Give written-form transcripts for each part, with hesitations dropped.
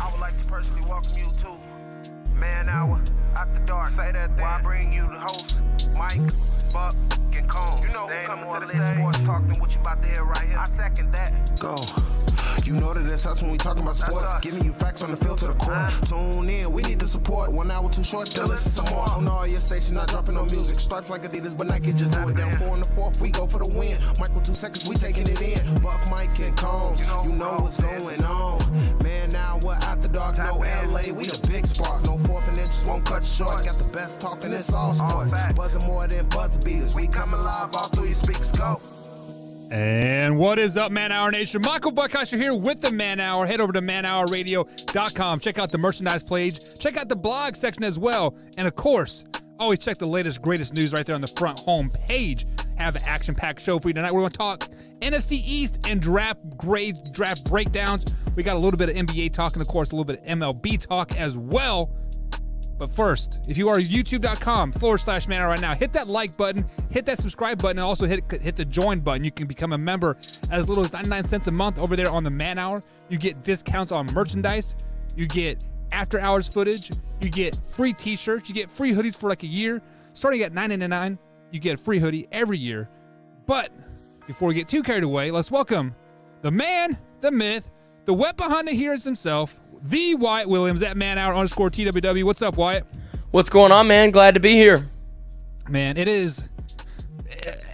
I would like to personally welcome you to Man Hour After Dark. Say that then. I bring you the host, Mike, Buck, and Cone. You know who coming to the stage. Sports talk than what you about to hear right here. I second that. Go. You know that it's us when we talking about sports. Giving you facts on the field to the court. Tune in, we need the support. 1 hour too short, then listen some more. On all your stations, not dropping no music. Starts like Adidas, but Nike just do it. Down 4 in the 4th, we go for the win. Michael 2 seconds, we taking it in. Buck, Mike, and Combs, you know what's going on. Man, now we're after dark, no LA, we the big spark. No 4th and inches won't cut short. Got the best talking, it's all sports. Buzzing more than buzzer beaters. We coming live all through your speakers, go. And what is up, Man Hour Nation? Michael Buckhouse here with the Man Hour. Head over to manhourradio.com. Check out the merchandise page. Check out the blog section as well. And, of course, always check the latest, greatest news right there on the front home page. Have an action-packed show for you tonight. We're going to talk NFC East and draft grades, draft breakdowns. We got a little bit of NBA talk and, of course, a little bit of MLB talk as well. But first, if you are youtube.com/Man Hour right now, hit that like button, hit that subscribe button, and also hit the join button. You can become a member as little as 99 cents a month over there on the Man Hour. You get discounts on merchandise. You get after-hours footage. You get free T-shirts. You get free hoodies for like a year. Starting at $9.99, you get a free hoodie every year. But before we get too carried away, let's welcome the man, the myth, the wet behind the ears himself, the Wyatt Williams at manhour_TWW. What's up, Wyatt? What's going on, man? Glad to be here. Man, it is.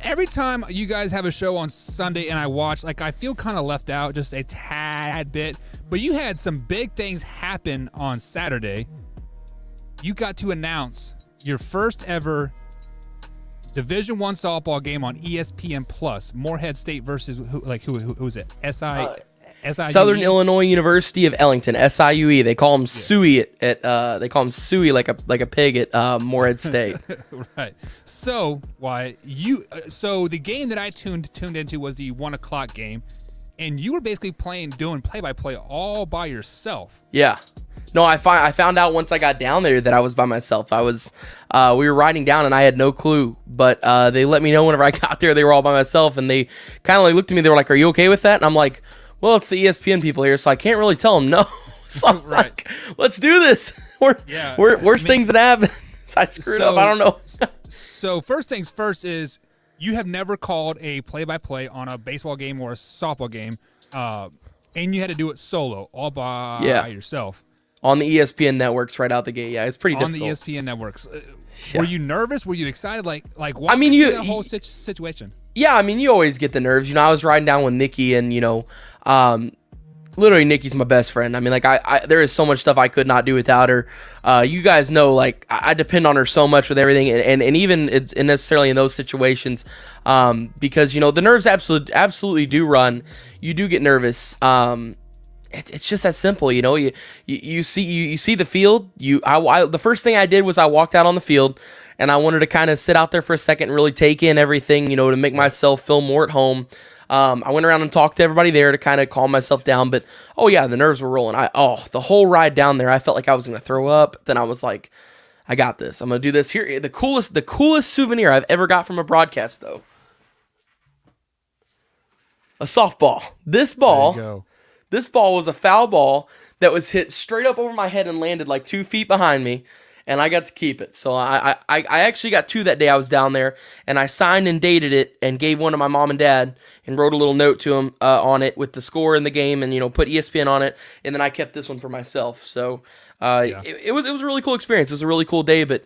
Every time you guys have a show on Sunday and I watch, like, I feel kind of left out just a tad bit. But you had some big things happen on Saturday. You got to announce your first ever Division I softball game on ESPN Plus. Morehead State versus who was it? SIUE? Southern Illinois University of Ellington, SIUE. They call them Suey they call them Suey like a pig at Morehead State. Right. So so the game that I tuned into was the 1 o'clock game, and you were basically doing play-by-play all by yourself. Yeah. No, I found out once I got down there that I was by myself. We were riding down and I had no clue, but they let me know whenever I got there they were all by myself, and they kind of like looked at me. They were like, "Are you okay with that?" And I'm like, well, it's the ESPN people here, so I can't really tell them no. So I'm like, let's do this. Worst things that happen. I screwed up. I don't know. So first things first is you have never called a play-by-play on a baseball game or a softball game, and you had to do it solo, all by yourself. On the ESPN networks right out the gate. Yeah, it's pretty difficult. On the ESPN networks. Were you nervous? Were you excited? Like what? I mean, the whole situation. Yeah, I mean, you always get the nerves. I was riding down with Nikki, and literally Nikki's my best friend. I mean, like there is so much stuff I could not do without her. You guys know, like I depend on her so much with everything, and even it's necessarily in those situations, because the nerves absolutely do run. You do get nervous. It's just that simple, You see the field. The first thing I did was I walked out on the field, and I wanted to kind of sit out there for a second and really take in everything, to make myself feel more at home. I went around and talked to everybody there to kind of calm myself down, but the nerves were rolling. The whole ride down there, I felt like I was gonna throw up. Then I was like, I got this. I'm gonna do this. Here, the coolest souvenir I've ever got from a broadcast, though. A softball. This ball was a foul ball that was hit straight up over my head and landed like 2 feet behind me, and I got to keep it. So I actually got 2 that day I was down there, and I signed and dated it and gave one to my mom and dad and wrote a little note to them on it with the score in the game and, put ESPN on it, and then I kept this one for myself. So it was a really cool experience. It was a really cool day, but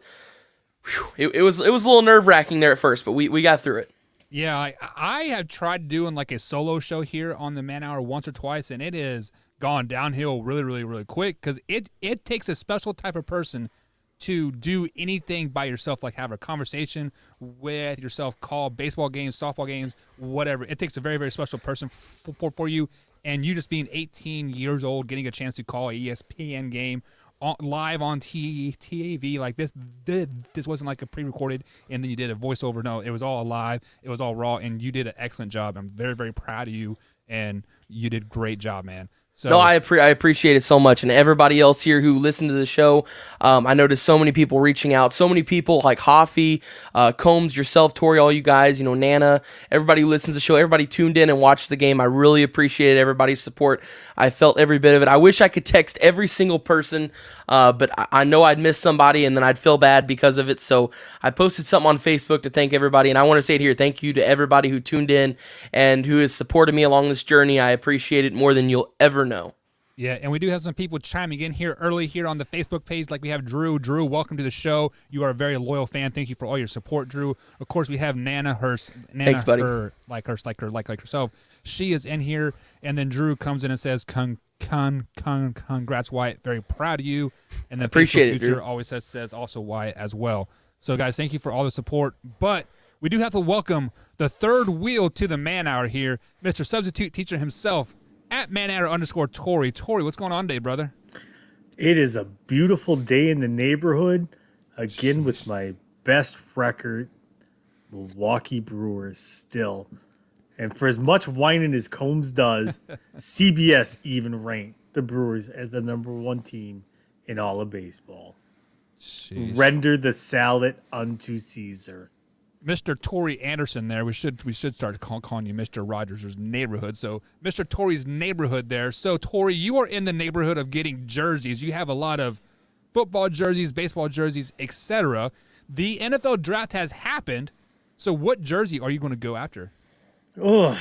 it was a little nerve-wracking there at first, but we got through it. Yeah, I have tried doing like a solo show here on the Man Hour once or twice, and it has gone downhill really, really, really quick because it takes a special type of person to do anything by yourself, like have a conversation with yourself, call baseball games, softball games, whatever. It takes a very, very special person for you, and you just being 18 years old, getting a chance to call a ESPN game live on TV like this wasn't like a pre-recorded and then you did a voiceover. No, it was all live, it was all raw, and you did an excellent job. I'm very, very proud of you, and you did a great job, man. So, No, I appreciate it so much, and everybody else here who listened to the show. I noticed so many people reaching out, so many people like Hoffy, Combs, yourself, Tori, all you guys, Nana, everybody who listens to the show, everybody tuned in and watched the game. I really appreciated everybody's support. I felt every bit of it. I wish I could text every single person, but I know I'd miss somebody, and then I'd feel bad because of it. So I posted something on Facebook to thank everybody, and I want to say it here. Thank you to everybody who tuned in and who has supported me along this journey. I appreciate it more than you'll ever know. Yeah, and we do have some people chiming in here early here on the Facebook page. Like we have Drew. Drew, welcome to the show. You are a very loyal fan. Thank you for all your support, Drew. Of course, we have Nana. Thanks, buddy. Like herself. She is in here, and then Drew comes in and says, "Congrats, Wyatt. Very proud of you." And then Appreciate it, Future Drew. always says also Wyatt as well. So, guys, thank you for all the support. But we do have to welcome the third wheel to the Man Hour here, Mr. Substitute Teacher himself. At @manhour_Tory. Tory, what's going on today, brother? It is a beautiful day in the neighborhood. Again, with my best record, Milwaukee Brewers still. And for as much whining as Combs does, CBS even ranked the Brewers as the #1 team in all of baseball. Jeez. Render the salad unto Caesar. Mr. Tory Anderson there. We should start calling you Mr. Rogers' neighborhood. So Mr. Tory's neighborhood there. So Tory, you are in the neighborhood of getting jerseys. You have a lot of football jerseys, baseball jerseys, etc. The NFL draft has happened. So what jersey are you going to go after? Oh,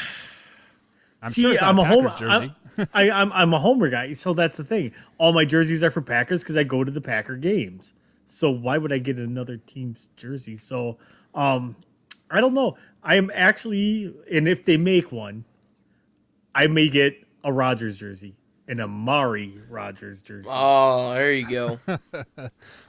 I'm see, sure it's not I'm a a Packers homer. jersey. I'm a homer guy, so that's the thing. All my jerseys are for Packers because I go to the Packer games. So why would I get another team's jersey? So. I don't know. I am actually, and if they make one, I may get a Rodgers jersey, an Amari Rodgers jersey. Oh, there you go.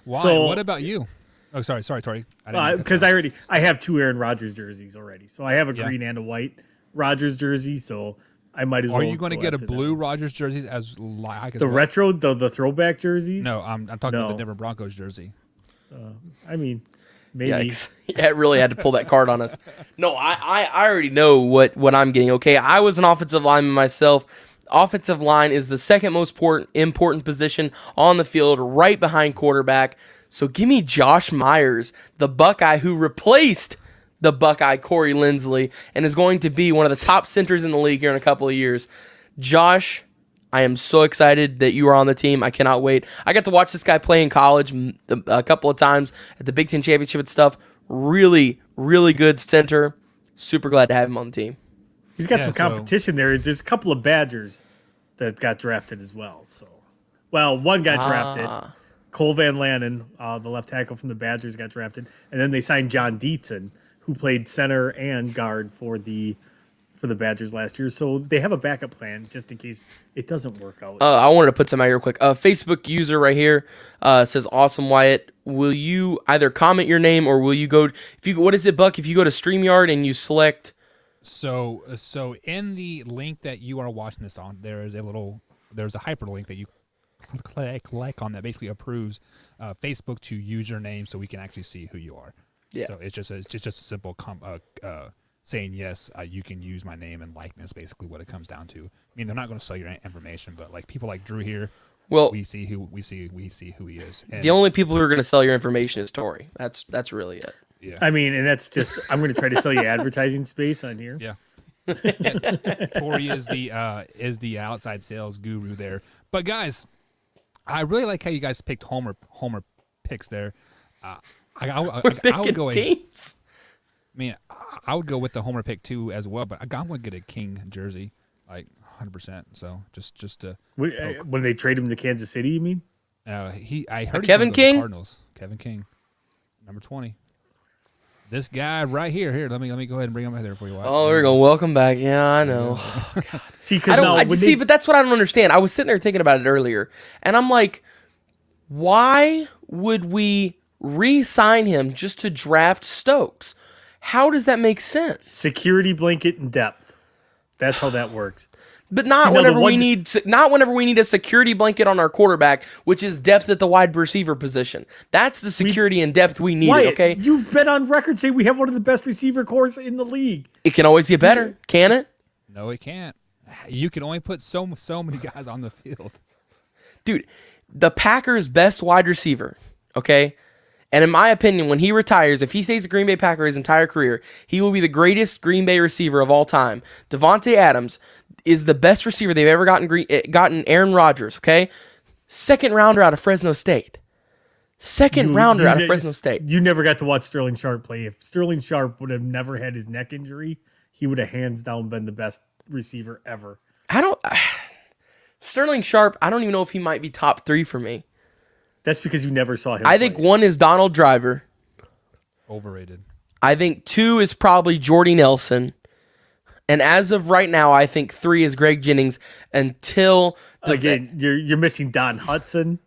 Why? So- What about you? Oh, sorry, Tory. Because I have 2 Aaron Rodgers jerseys already. So I have a green and a white Rodgers jersey. So I might as well. Are you going to go get a after blue them. Rodgers jerseys as like as The well? retro, the throwback jerseys? No, I'm talking about the No. Denver Broncos jersey. I mean, maybe. Yikes. Yeah, it really had to pull that card on us. No, I already know what I'm getting. Okay, I was an offensive lineman myself. Offensive line is the second most important position on the field, right behind quarterback. So give me Josh Myers, the Buckeye who replaced the Buckeye Corey Linsley and is going to be one of the top centers in the league here in a couple of years. Josh, I am so excited that you are on the team. I cannot wait. I got to watch this guy play in college a couple of times at the Big Ten Championship and stuff. Really, really good center. Super glad to have him on the team. He's got Yeah, some so- competition there. There's a couple of Badgers that got drafted as well. So, well, one got drafted. Cole Van Lanen, the left tackle from the Badgers, got drafted, and then they signed John Dietzen, who played center and guard for the Badgers last year. So they have a backup plan just in case it doesn't work out. I wanted to put some out here real quick. Facebook user right here says, "Awesome, Wyatt. Will you either comment your name or will you go? What is it, Buck? If you go to StreamYard and you select." So in the link that you are watching this on, there's a hyperlink that you click on that basically approves Facebook to use your name so we can actually see who you are. Yeah. So it's just a simple saying yes, you can use my name and likeness. Basically, what it comes down to. I mean, they're not going to sell your information, but like people like Drew here, Well, we see who he is. And the only people who are going to sell your information is Tori. That's really it. yeah. I mean, and that's just I'm going to try to sell you advertising space on here. Yeah. Tori is the outside sales guru there. But guys, I really like how you guys picked Homer picks there. I would go. Teams. I mean, I would go with the Homer pick too as well. But I'm going to get a King jersey, like 100%. So just to When they trade him to Kansas City, you mean? I heard Kevin he's gonna go to the King? Cardinals. Kevin King, number 20. This guy right here. Here, let me go ahead and bring him out there for you. Oh, we're going. Welcome back. Yeah, I know. See, I because don't. now I when just they, see, but that's what I don't understand. I was sitting there thinking about it earlier, and I'm like, why would we re-sign him just to draft Stokes? How does that make sense? security blanket and depth. That's how that works. But not See, now whenever the one- whenever we need a security blanket on our quarterback, which is depth at the wide receiver position. That's the security and depth we need. Wyatt, Okay, you've been on record saying we have one of the best receiver corps in the league. it can always get better, can it? No, it can't. You can only put so many guys on the field. Dude, the Packers' best wide receiver, okay? And in my opinion, when he retires, if he stays a Green Bay Packer his entire career, he will be the greatest Green Bay receiver of all time. Devontae Adams is the best receiver they've ever gotten Aaron Rodgers, okay? Second rounder out of Fresno State. Second rounder out of Fresno State. You never got to watch Sterling Sharp play. If Sterling Sharp would have never had his neck injury, he would have hands down been the best receiver ever. Sterling Sharp, I don't even know if he might be top 3 for me. That's because you never saw him I think 1 is Donald Driver. Overrated. I think 2 is probably Jordy Nelson. And as of right now, I think 3 is Greg Jennings until... Again, you're missing Don Hudson,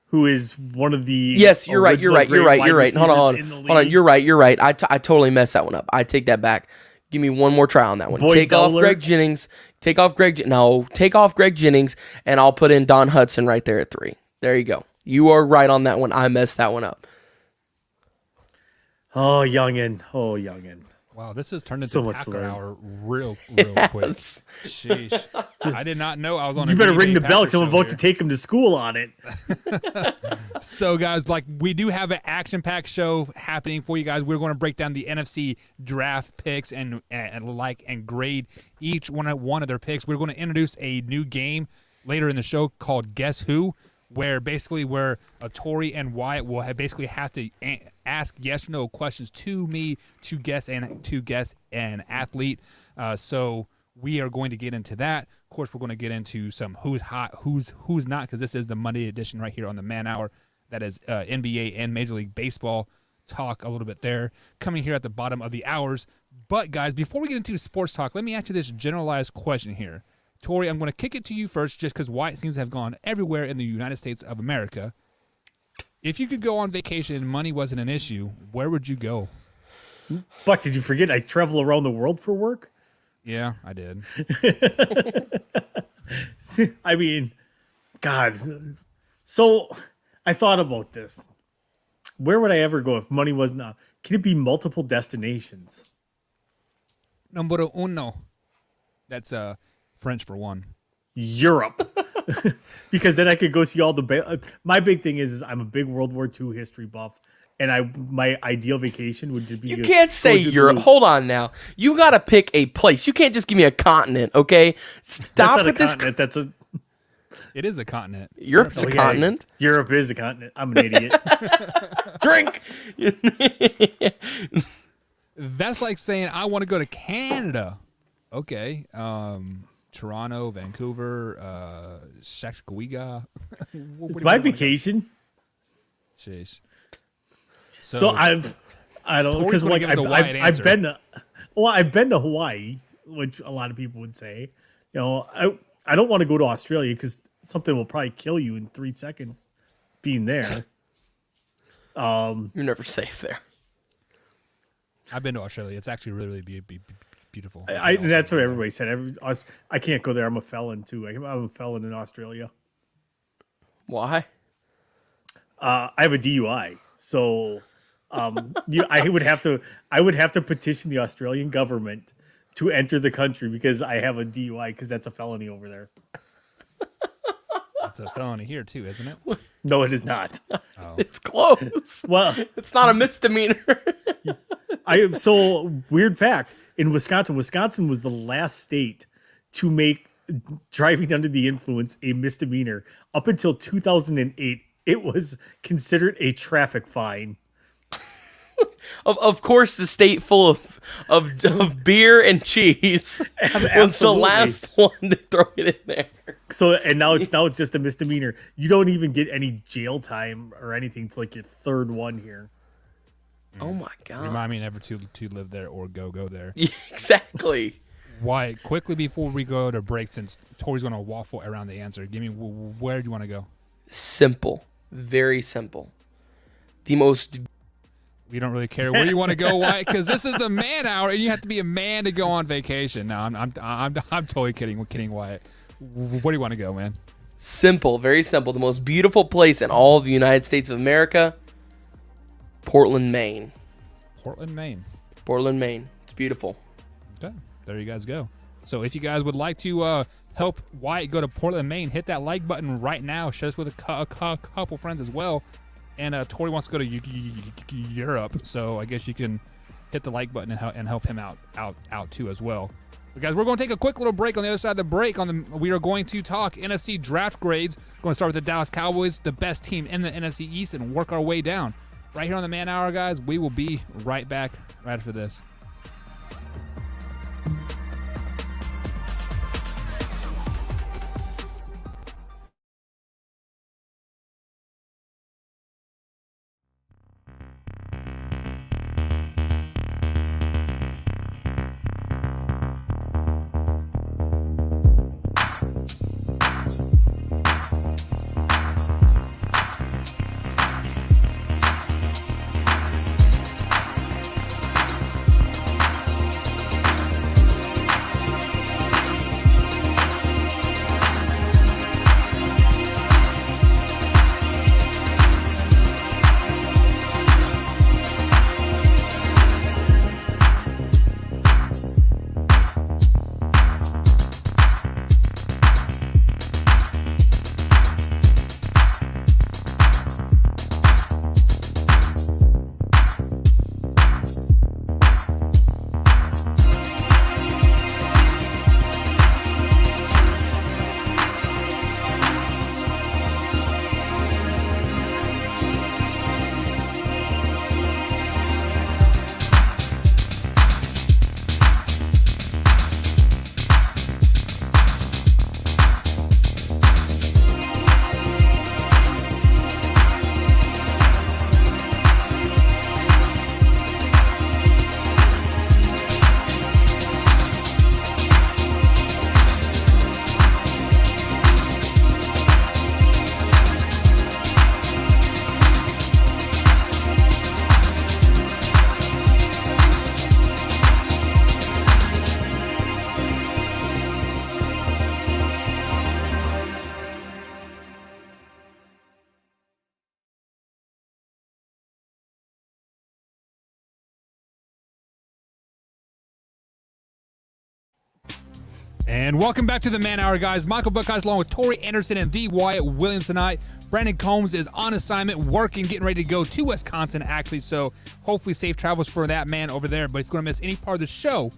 who is one of the... Yes, you're right. Hold on. You're right. I totally messed that one up. I take that back. Give me one more try on that one. Take off Greg Jennings, and I'll put in Don Hudson right there at 3. There you go. You are right on that one. I messed that one up. Oh, youngin. Wow, this has turned into So much Packer to learn. Hour real quick. Sheesh. I did not know I was on You a better Green ring Bay the bell Packer because I'm show about here. to take him to school on it. So, guys, like we do have an action-packed show happening for you guys. We're going to break down the NFC draft picks and grade each one of their picks. We're going to introduce a new game later in the show called Guess Who, where Tori and Wyatt will have to ask yes or no questions to me to guess an athlete. So we are going to get into that. Of course, we're going to get into some who's hot, who's not, because this is the Monday edition right here on the Man Hour. That is NBA and Major League Baseball talk a little bit there, coming here at the bottom of the hours. But, guys, before we get into sports talk, let me ask you this generalized question here. Tori, I'm going to kick it to you first just because Wyatt seems to have gone everywhere in the United States of America. If you could go on vacation and money wasn't an issue, where would you go? Buck, did you forget I travel around the world for work? Yeah, I did. I mean, God. So I thought about this. Where would I ever go if money wasn't up? Can it be multiple destinations? Numero uno. That's French for one. Europe. Because then I could go see all the... My big thing is I'm a big World War II history buff, and my ideal vacation would be... You can't say Europe. Hold on now. You got to pick a place. You can't just give me a continent, okay? Stop with this. That's a... It is a continent. Europe's a continent. Europe is a continent. I'm an idiot. Drink! That's like saying I want to go to Canada. Okay. Toronto, Vancouver, Shashkawiga. It's my vacation. Jeez. So I don't, because like I've been to Hawaii, which a lot of people would say, I don't want to go to Australia because something will probably kill you in 3 seconds being there. You're never safe there. I've been to Australia. It's actually really, really beautiful. That's what everybody said. I can't go there. I'm a felon too. I'm a felon in Australia. Why? I have a DUI, so I would have to petition the Australian government to enter the country because I have a DUI because that's a felony over there. It's a felony here too, isn't it? No, it is not. Oh. It's close. Well, it's not a misdemeanor. So weird fact, in Wisconsin was the last state to make driving under the influence a misdemeanor. Up until 2008, it was considered a traffic fine. Of course, the state full of beer and cheese was the last one to throw it in there. So now it's just a misdemeanor. You don't even get any jail time or anything until like your third one here. Oh my God! Remind me never to live there or go there. Yeah, exactly. Why? Quickly before we go to break, since Tori's going to waffle around the answer, give me where do you want to go? Simple, very simple. The most. We don't really care where you want to go, Wyatt, because this is the Man Hour, and you have to be a man to go on vacation. No, I'm totally kidding, Wyatt. Where do you want to go, man? Simple, very simple. The most beautiful place in all of the United States of America, Portland, Maine. Portland, Maine. Portland, Maine. It's beautiful. Okay, there you guys go. So if you guys would like to help Wyatt go to Portland, Maine, hit that like button right now. Share us with a couple friends as well. And Tori wants to go to Europe, so I guess you can hit the like button and help him out too as well. But guys, we're going to take a quick little break. On the other side of the break, we are going to talk NFC draft grades. We're going to start with the Dallas Cowboys, the best team in the NFC East, and work our way down. Right here on the Man Hour, guys. We will be right back right after this. And welcome back to the Man Hour, guys. Michael Buckeyes along with Tori Anderson and the Wyatt Williams tonight. Brandon Combs is on assignment, working, getting ready to go to Wisconsin, actually. So hopefully safe travels for that man over there. But if you're going to miss any part of the show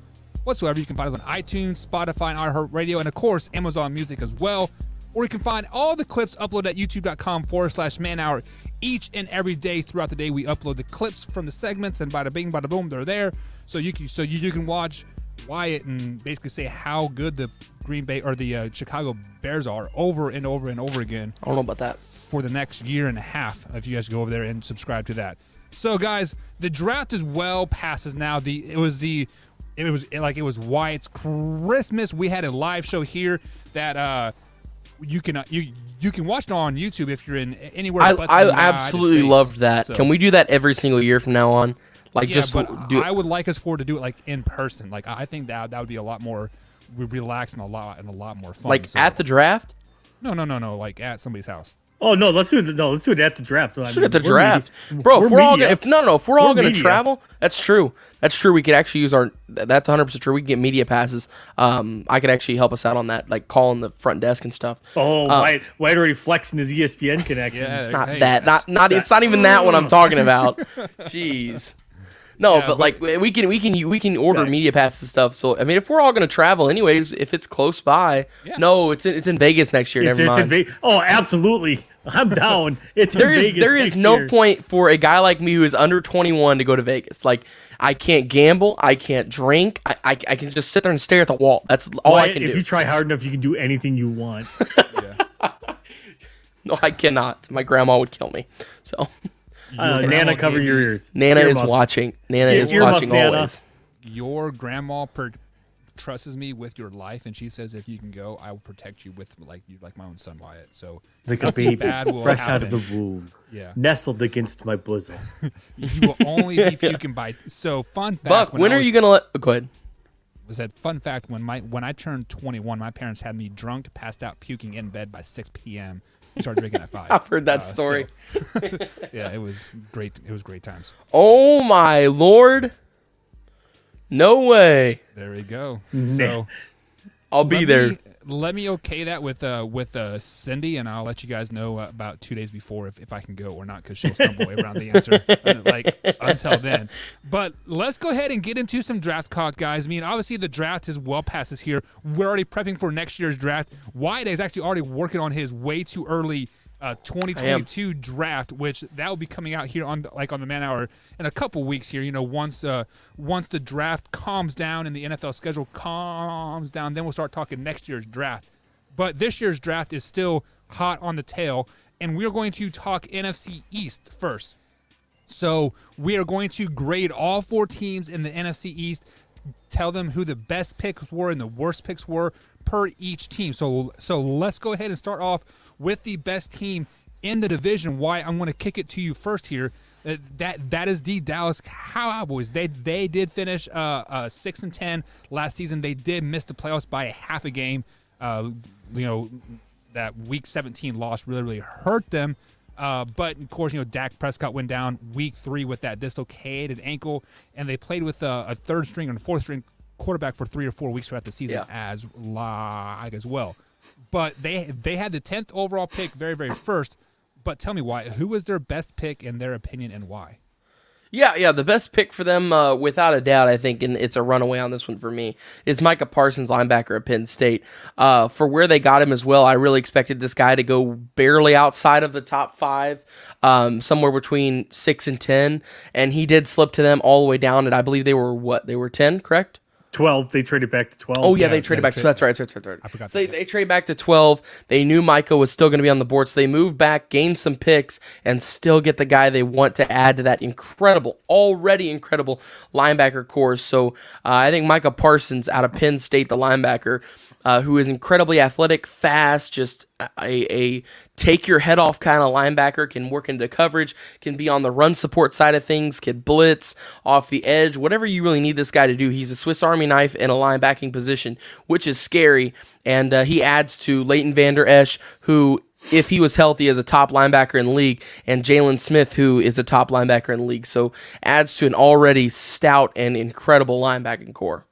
whatsoever, you can find us on iTunes, Spotify, and iHeartRadio, and of course, Amazon Music as well. Or you can find all the clips uploaded at youtube.com/Man Hour each and every day throughout the day. We upload the clips from the segments, and bada bing, bada boom, they're there. So you can watch Wyatt and basically say how good the Green Bay or the Chicago Bears are over and over and over again. I don't know about that. For the next year and a half, if you guys go over there and subscribe to that. So guys, the draft is well past us now. It was Wyatt's Christmas. We had a live show here that you can watch it on YouTube if you're in anywhere. I absolutely loved that. So, can we do that every single year from now on? I would like us to do it like in person. Like I think that would be a lot more relaxed and a lot more fun. Like at the draft? No. Like at somebody's house. Oh no, let's do it at the draft. Let's do it at the draft, bro. If we're all gonna travel, that's true. That's true. We could actually use that's 100% true. We can get media passes. I could actually help us out on that, like calling the front desk and stuff. Oh, White already flexing his ESPN connection. Yeah, it's not it's not even that what I'm talking about. Jeez. No, yeah, but like we can order media passes and stuff. So I mean, if we're all gonna travel anyways, if it's close by, no, it's in Vegas next year. Never mind. Oh, absolutely, I'm down. There is no point for a guy like me who is under 21 to go to Vegas. Like I can't gamble, I can't drink, I can just sit there and stare at the wall. That's all I can do. If you try hard enough, you can do anything you want. No, I cannot. My grandma would kill me. So. Nana, cover your ears. Nana is watching. Nana is watching always. Your grandma trusts me with your life, and she says if you can go, I will protect you with like my own son Wyatt. So like a baby, fresh out of the womb, nestled against my bosom. You will only be puking by. So fun fact. Buck, when are you gonna let? Go ahead. Was that fun fact? When I turned 21, my parents had me drunk, passed out, puking in bed by 6 p.m. We started drinking at 5. I've heard that story. Yeah, it was great. It was great times. Oh my Lord! No way. There we go. So I'll be there. Let me okay that with Cindy, and I'll let you guys know about 2 days before if I can go or not, because she'll stumble around the answer until then. But let's go ahead and get into some draft talk, guys. I mean, obviously the draft is well past us here. We're already prepping for next year's draft. Wyatt is actually already working on his way too early 2022 draft, which that will be coming out here on the Man Hour in a couple weeks here. Once the draft calms down and the NFL schedule calms down, then we'll start talking next year's draft. But this year's draft is still hot on the tail, and we're going to talk NFC East first. So we are going to grade all 4 teams in the NFC East, tell them who the best picks were and the worst picks were per each team. So let's go ahead and start off with the best team in the division. Why I'm going to kick it to you first here. That is the Dallas Cowboys. They did finish 6-10 last season. They did miss the playoffs by a half a game. That Week 17 loss really hurt them. But of course, Dak Prescott went down Week 3 with that dislocated ankle, and they played with a third string and fourth string quarterback for 3 or 4 weeks throughout the season as well. But they had the 10th overall pick, very, very first. But tell me why. Who was their best pick in their opinion, and why? Yeah, the best pick for them, without a doubt, I think, and it's a runaway on this one for me, is Micah Parsons, linebacker at Penn State. For where they got him as well, I really expected this guy to go barely outside of the top 5, somewhere between 6 and 10, and he did slip to them all the way down, and I believe they were 10, correct? 12. They traded back to 12. Oh, yeah, they traded back. So that's right. I forgot. So they traded back to 12. They knew Micah was still going to be on the board, so they moved back, gained some picks, and still get the guy they want to add to that already incredible linebacker core. So I think Micah Parsons out of Penn State, the linebacker, who is incredibly athletic, fast, just a take your head off kind of linebacker, can work into coverage, can be on the run support side of things, can blitz off the edge, whatever you really need this guy to do. He's a Swiss Army knife in a linebacking position, which is scary, and he adds to Leighton Vander Esch, who, if he was healthy, is a top linebacker in the league, and Jalen Smith, who is a top linebacker in the league. So adds to an already stout and incredible linebacking core.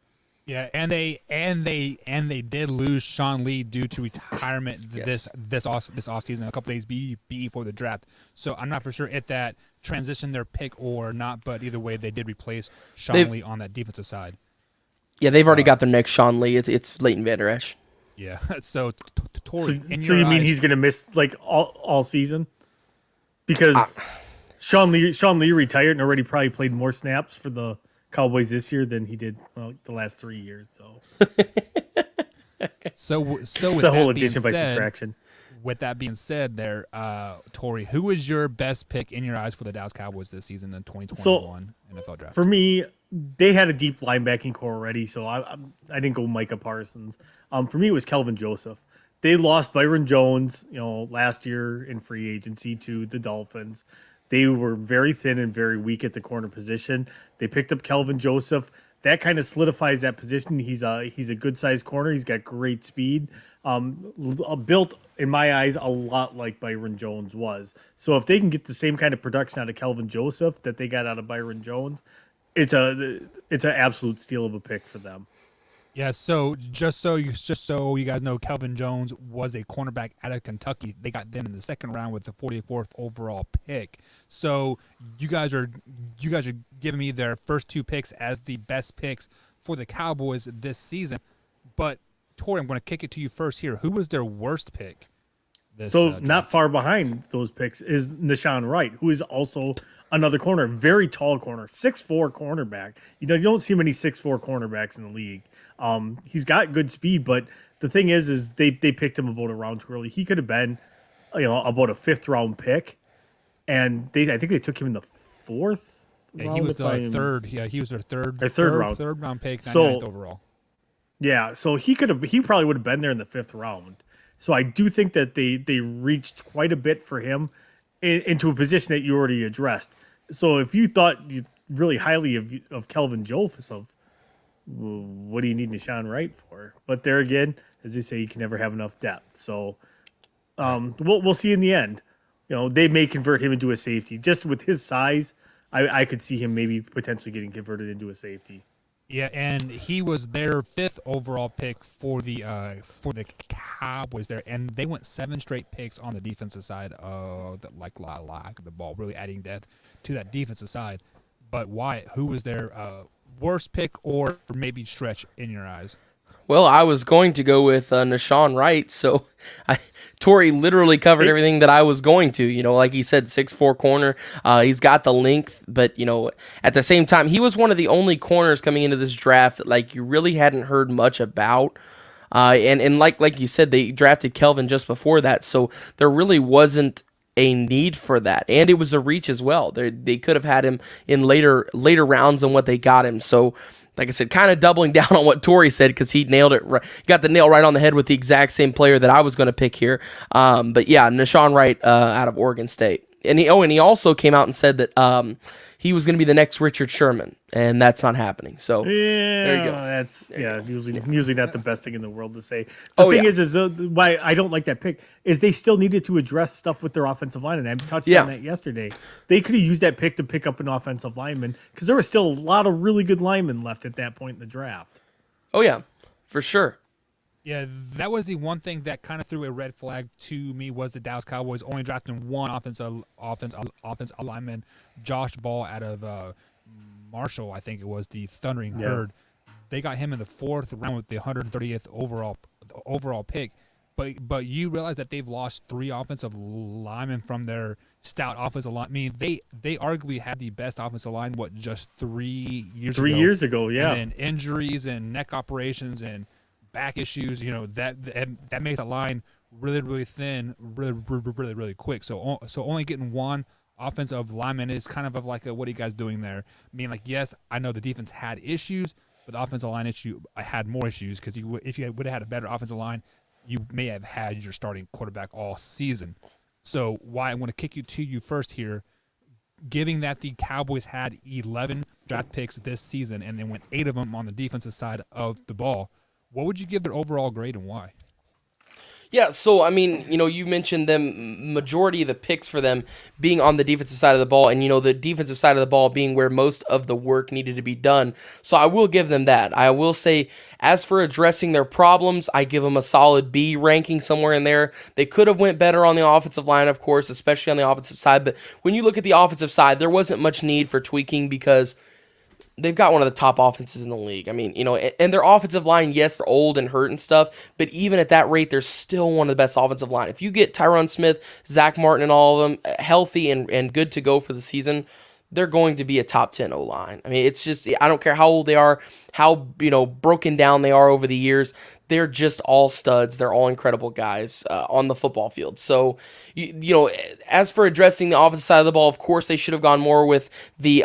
Yeah, and they did lose Sean Lee due to retirement this offseason, a couple days before the draft. So I'm not for sure if that transitioned their pick or not, but either way, they did replace Sean Lee on that defensive side. Yeah, they've already got their next Sean Lee. It's Leighton Vander Esch. Yeah, so Tori, so you mean he's going to miss all season? Because Sean Lee retired and already probably played more snaps for the Cowboys this year than he did the last 3 years. So with the whole addition by subtraction. With that being said, there, Tori, who is your best pick in your eyes for the Dallas Cowboys this season in 2021 NFL draft? For me, they had a deep linebacking core already, so I didn't go Micah Parsons. For me, it was Kelvin Joseph. They lost Byron Jones, last year in free agency to the Dolphins. They were very thin and very weak at the corner position. They picked up Kelvin Joseph. That kind of solidifies that position. He's a good-sized corner. He's got great speed. Built, in my eyes, a lot like Byron Jones was. So if they can get the same kind of production out of Kelvin Joseph that they got out of Byron Jones, it's an absolute steal of a pick for them. Yeah, so just so you guys know, Kelvin Jones was a cornerback out of Kentucky. They got them in the second round with the 44th overall pick. So you guys are giving me their first 2 picks as the best picks for the Cowboys this season. But Tori, I'm going to kick it to you first here. Who was their worst pick? Not far behind those picks is Nashawn Wright, who is also another corner, very tall corner, 6'4" cornerback. You don't see many 6'4" cornerbacks in the league. He's got good speed, but the thing is they picked him about a round too early. He could have been, about a 5th round pick, and I think they took him in the 4th. Yeah, he was the third. Yeah, he was their third round pick, 99th overall. Yeah, so he probably would have been there in the 5th round. So I do think that they reached quite a bit for him into a position that you already addressed. So if you thought really highly of Kelvin Joseph, what do you need Nashawn Wright for? But there again, as they say, you can never have enough depth. So we'll see in the end. They may convert him into a safety. Just with his size, I could see him maybe potentially getting converted into a safety. Yeah, and he was their 5th overall pick for the Cowboys there, and they went 7 straight picks on the defensive side of the ball, really adding depth to that defensive side. But Wyatt, who was their worst pick or maybe stretch in your eyes? Well, I was going to go with Nashawn Wright, so Torrey literally covered everything that I was going to. You know, like he said, 6'4" corner. He's got the length, but, you know, at the same time, he was one of the only corners coming into this draft that, like, you really hadn't heard much about. And like you said, they drafted Kelvin just before that, so there really wasn't a need for that, and it was a reach as well. They could have had him in later rounds than what they got him. So, like I said, kind of doubling down on what Torrey said because he nailed it. Got the nail right on the head with the exact same player that I was going to pick here. But yeah, Nashawn Wright out of Oregon State, and he also came out and said that he was going to be the next Richard Sherman, and that's not happening. So there you go. That's usually not the best thing in the world to say. The thing is why I don't like that pick is they still needed to address stuff with their offensive line, and I touched on that yesterday. They could have used that pick to pick up an offensive lineman because there was still a lot of really good linemen left at that point in the draft. Oh yeah, for sure. Yeah, that was the one thing that kind of threw a red flag to me was the Dallas Cowboys only drafting one offensive lineman, Josh Ball out of Marshall, I think it was, the Thundering Herd. They got him in the 4th round with the 130th overall pick. But you realize that they've lost 3 offensive linemen from their stout offensive line. I mean, they arguably had the best offensive line, just 3 years ago? 3 years ago, yeah. And injuries and neck operations and back issues, you know, that makes the line really, really thin, really quick. So only getting one offensive lineman is kind of like what are you guys doing there? I mean, like, yes, I know the defense had issues, but the offensive line issue had more issues because if you would have had a better offensive line, you may have had your starting quarterback all season. So why I want to kick you first here, giving that the Cowboys had 11 draft picks this season and they went 8 of them on the defensive side of the ball, what would you give their overall grade and why? Yeah, so, I mean, you know, you mentioned them, majority of the picks for them being on the defensive side of the ball, and, you know, the defensive side of the ball being where most of the work needed to be done. So I will give them that. I will say, as for addressing their problems, I give them a solid B ranking somewhere in there. They could have went better on the offensive line, of course, especially on the offensive side, but when you look at the offensive side, there wasn't much need for tweaking because they've got one of the top offenses in the league. I mean, you know, and their offensive line, yes, they're old and hurt and stuff, but even at that rate, they're still one of the best offensive line. If you get Tyron Smith, Zach Martin, and all of them healthy and good to go for the season, they're going to be a top 10 O-line. I mean, it's just, I don't care how old they are, how, you know, broken down they are over the years. They're just all studs. They're all incredible guys on the football field. So, you know, as for addressing the offensive side of the ball, of course, they should have gone more with the,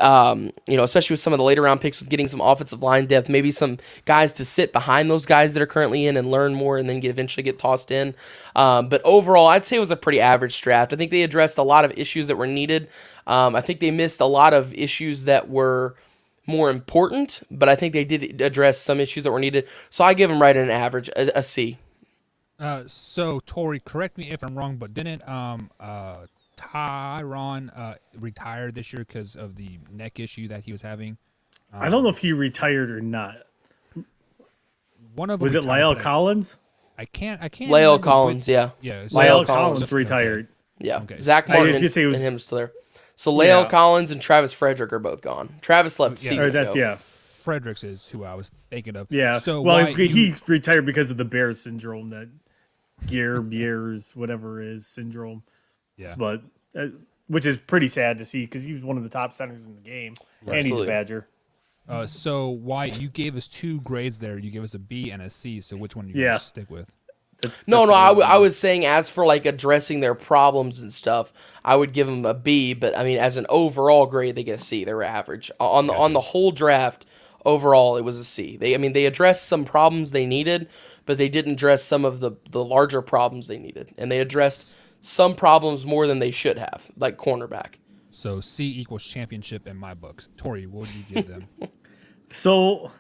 you know, especially with some of the later round picks with getting some offensive line depth, maybe some guys to sit behind those guys that are currently in and learn more and then eventually get tossed in. But overall, I'd say it was a pretty average draft. I think they addressed a lot of issues that were needed. I think they missed a lot of issues that were more important, but I think they did address some issues that were needed. So I give them right at an average, a C. So Torrey, correct me if I'm wrong, but didn't Tyron retire this year because of the neck issue that he was having? I don't know if he retired or not. One of them was it Lyle Collins? I can't. Lyle Collins, yeah. Yeah. Lyle Collins retired. Yeah. Okay. Zach Martin and him still there. So Lyle Collins and Travis Frederick are both gone. Travis left season ago. Fredericks is who I was thinking of. Yeah. So he retired because of the Bears syndrome, that Bears whatever is syndrome. Yeah. But which is pretty sad to see because he was one of the top centers in the game, and he's a Badger. So Wyatt, you gave us 2 grades there. You gave us a B and a C. So which one do you stick with? I was saying as for like addressing their problems and stuff, I would give them a B. But I mean, as an overall grade, they get a C. They were average on the whole draft. Overall, it was a C. They addressed some problems they needed, but they didn't address some of the larger problems they needed, and they addressed some problems more than they should have, like cornerback. So C equals championship in my books. Torrey, what would you give them? So,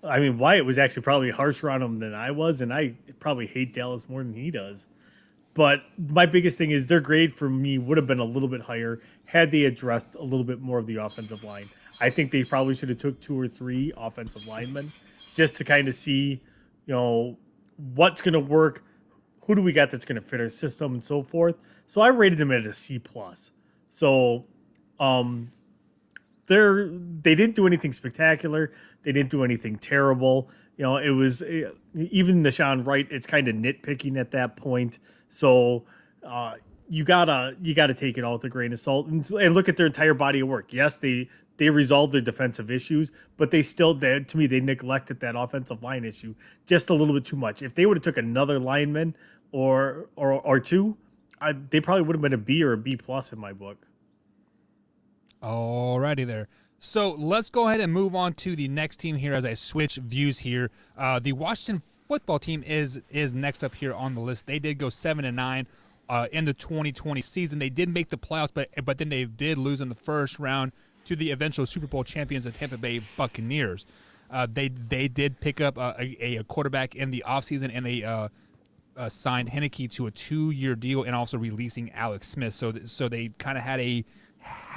I mean, Wyatt was actually probably harsher on him than I was, and I probably hate Dallas more than he does. But my biggest thing is their grade for me would have been a little bit higher had they addressed a little bit more of the offensive line. I think they probably should have took 2 or 3 offensive linemen just to kind of see, what's going to work. Who do we got that's going to fit our system and so forth? So I rated them at a C+. So they didn't do anything spectacular. They didn't do anything terrible. It was even Deshaun Wright. It's kind of nitpicking at that point. So you gotta take it all with a grain of salt and look at their entire body of work. Yes, they resolved their defensive issues, but to me, they neglected that offensive line issue just a little bit too much. If they would have took another lineman or 2, they probably would have been a B or a B+ in my book. Alrighty there. So let's go ahead and move on to the next team here as I switch views here. The Washington football team is next up here on the list. They did go 7-9 in the 2020 season. They did make the playoffs, but then they did lose in the first round to the eventual Super Bowl champions, the Tampa Bay Buccaneers. They did pick up a quarterback in the offseason, and they signed Heineke to a 2-year deal, and also releasing Alex Smith. So they kind of had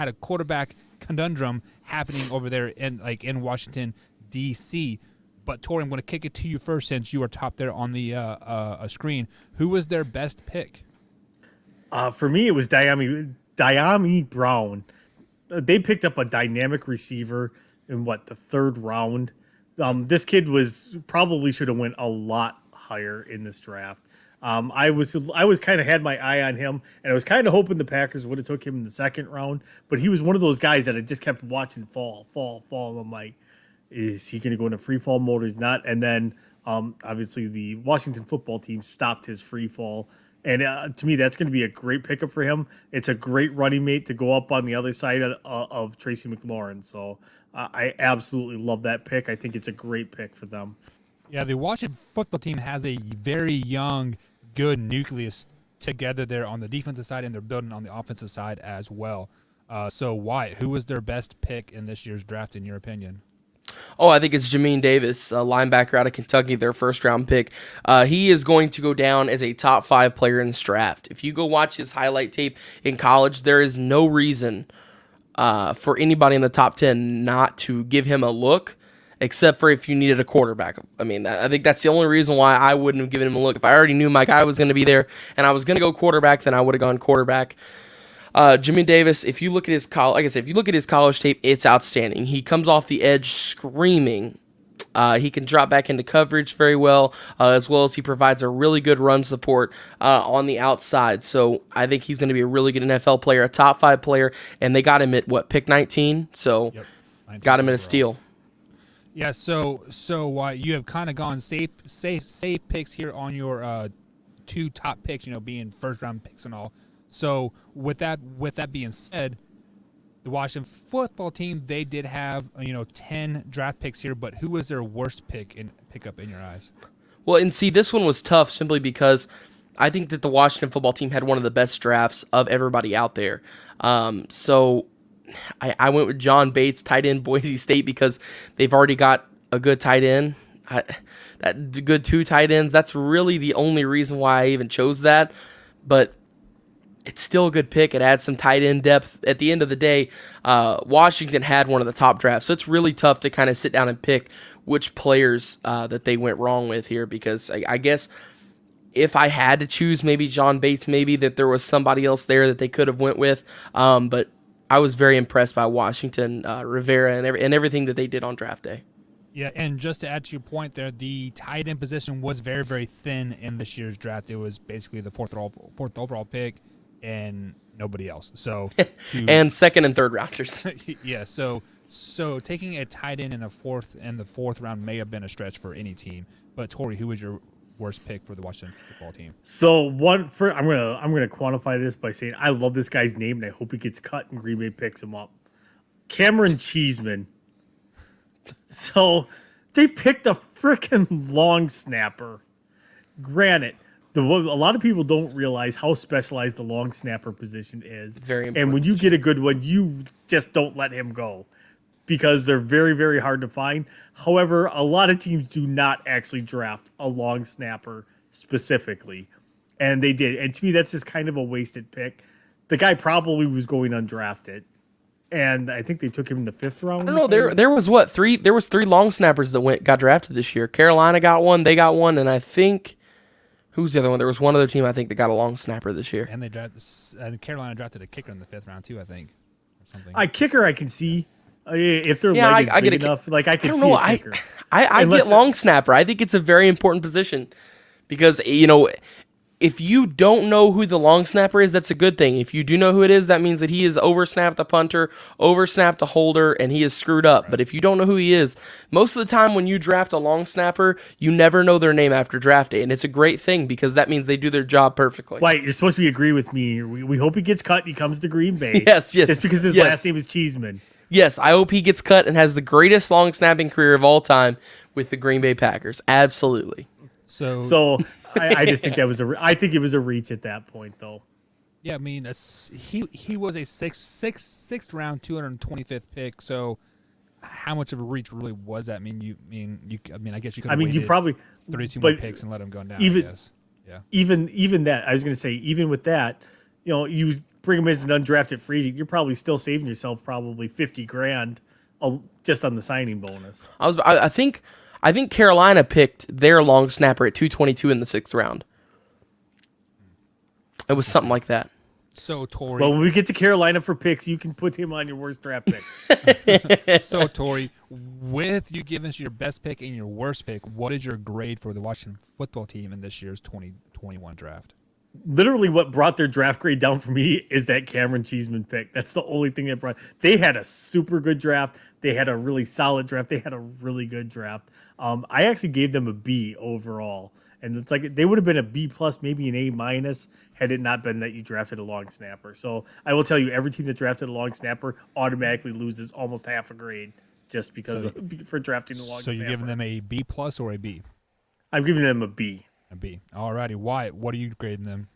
a quarterback conundrum happening over there in Washington D.C. But Tori, I'm going to kick it to you first since you are top there on the screen. Who was their best pick? For me, it was Diami Brown. They picked up a dynamic receiver in the 3rd round. This kid probably should have went a lot higher in this draft. I was kind of had my eye on him, and I was kind of hoping the Packers would have took him in the 2nd round. But he was one of those guys that I just kept watching fall. And I'm like, is he going to go into free fall mode or is not? And then obviously the Washington football team stopped his free fall. And to me, that's going to be a great pickup for him. It's a great running mate to go up on the other side of Tracy McLaurin. So I absolutely love that pick. I think it's a great pick for them. Yeah, the Washington football team has a very young, good nucleus together there on the defensive side, and they're building on the offensive side as well. So Wyatt, who was their best pick in this year's draft, in your opinion? Oh, I think it's Jamin Davis, a linebacker out of Kentucky, their 1st-round pick. He is going to go down as a top 5 player in this draft. If you go watch his highlight tape in college, there is no reason for anybody in the top 10 not to give him a look, except for if you needed a quarterback. I mean, I think that's the only reason why I wouldn't have given him a look. If I already knew my guy was going to be there and I was going to go quarterback, then I would have gone quarterback. Jamin Davis, if you look at his college tape, it's outstanding. He comes off the edge screaming. He can drop back into coverage very well, as he provides a really good run support on the outside. So I think he's going to be a really good NFL player, a top 5 player, and they got him at pick 19. So got him at a steal. Yeah. So you have kind of gone safe picks here on your 2 top picks, being 1st-round picks and all. So with that being said, the Washington football team, they did have 10 draft picks here, but who was their worst pickup in your eyes? Well, and see, this one was tough simply because I think that the Washington football team had one of the best drafts of everybody out there. So I went with John Bates, tight end, Boise State, because they've already got a good tight end. That good 2 tight ends. That's really the only reason why I even chose that. But it's still a good pick. It adds some tight end depth. At the end of the day, Washington had one of the top drafts, so it's really tough to kind of sit down and pick which players that they went wrong with here, because I guess if I had to choose maybe John Bates, maybe that there was somebody else there that they could have went with, but I was very impressed by Washington, Rivera, and everything that they did on draft day. Yeah, and just to add to your point there, the tight end position was very, very thin in this year's draft. It was basically the fourth overall pick and nobody else. So and 2nd and 3rd rounders. Yeah, so taking a tight end in the fourth round may have been a stretch for any team. But Tori, who was your worst pick for the Washington football team? So I'm gonna quantify this by saying I love this guy's name and I hope he gets cut and Green Bay picks him up. Cameron Cheeseman. So they picked a freaking long snapper. Granted, a lot of people don't realize how specialized the long snapper position is. Very important. And when you get a good one, you just don't let him go because they're very, very hard to find. However, a lot of teams do not actually draft a long snapper specifically. And they did. And to me, that's just kind of a wasted pick. The guy probably was going undrafted. and I think they took him in the 5th round. I don't know. There was what, 3? There was 3 long snappers that got drafted this year. Carolina got one, they got one, and I think who's the other one? There was one other team I think that got a long snapper this year. And they drafted Carolina drafted a kicker in the 5th round too, I think, or something. Kicker I can see if their leg is big enough. Like I can see a kicker. I get long snapper. I think it's a very important position because if you don't know who the long snapper is, that's a good thing. If you do know who it is, that means that he has oversnapped a punter, oversnapped a holder, and he is screwed up. Right. But if you don't know who he is, most of the time when you draft a long snapper, you never know their name after draft day. And it's a great thing because that means they do their job perfectly. Right, you're supposed to agree with me. We hope he gets cut and he comes to Green Bay. Yes. Just because his last name is Cheeseman. Yes, I hope he gets cut and has the greatest long snapping career of all time with the Green Bay Packers. Absolutely. So I just think I think it was a reach at that point, though. Yeah, I mean, he was a sixth round, 225th pick. So, how much of a reach really was that? I guess you could. You probably 32 more picks and let him go down. Even, I guess. Yeah. Even that, I was going to say, even with that, you bring him as an undrafted free agent, you're probably still saving yourself probably $50,000 just on the signing bonus. I think Carolina picked their long snapper at 222 in the 6th round. It was something like that. So, Tori. Well, when we get to Carolina for picks, you can put him on your worst draft pick. So, Tori, with you giving us your best pick and your worst pick, what is your grade for the Washington football team in this year's 2021 draft? Literally what brought their draft grade down for me is that Cameron Cheeseman pick. That's the only thing that brought. They had a super good draft. They had a really solid draft. They had a really good draft. I actually gave them a B overall. And it's like they would have been a B plus, maybe an A minus, had it not been that you drafted a long snapper. So I will tell you, every team that drafted a long snapper automatically loses almost half a grade just because for drafting a long snapper. So you're giving them a B plus or a B? I'm giving them a B. A B. Alrighty. Wyatt, what are you grading them?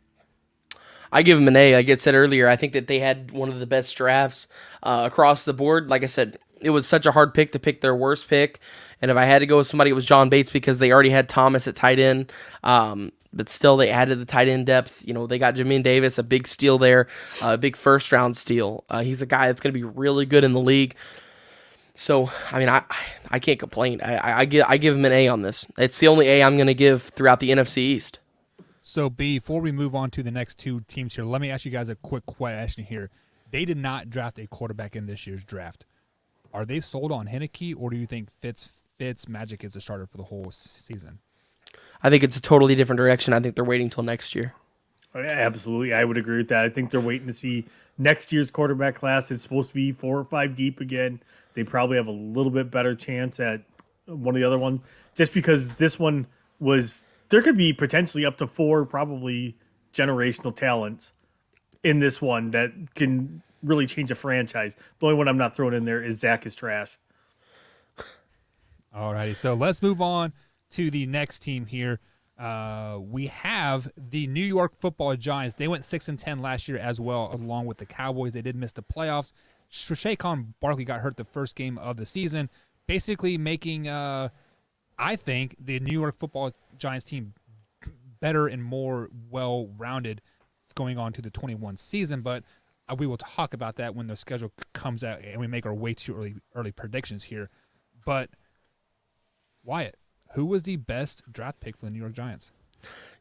I give them an A. Like I said earlier, I think that they had one of the best drafts across the board. Like I said, it was such a hard pick to pick their worst pick. And if I had to go with somebody, it was John Bates because they already had Thomas at tight end. But still, they added the tight end depth. They got Jamin Davis, a big steal there, a big first-round steal. He's a guy that's going to be really good in the league. So, I can't complain. I give him an A on this. It's the only A I'm going to give throughout the NFC East. So, before we move on to the next two teams here, let me ask you guys a quick question here. They did not draft a quarterback in this year's draft. Are they sold on Heineke, or do you think Fitzmagic is the starter for the whole season? I think it's a totally different direction. I think they're waiting till next year. Oh, yeah, absolutely. I would agree with that. I think they're waiting to see next year's quarterback class. It's supposed to be 4 or 5 deep again. They probably have a little bit better chance at one of the other ones just because this one was – there could be potentially up to 4 probably generational talents in this one that can really change a franchise. The only one I'm not throwing in there is Zach is trash. All righty. So let's move on to the next team here. We have the New York Football Giants. They went 6-10 last year as well, along with the Cowboys. They did miss the playoffs. Saquon Barkley got hurt the first game of the season, basically making, I think, the New York Football Giants team better and more well-rounded going on to the 21 season. But we will talk about that when the schedule comes out and we make our way too early predictions here. But Wyatt, who was the best draft pick for the New York Giants?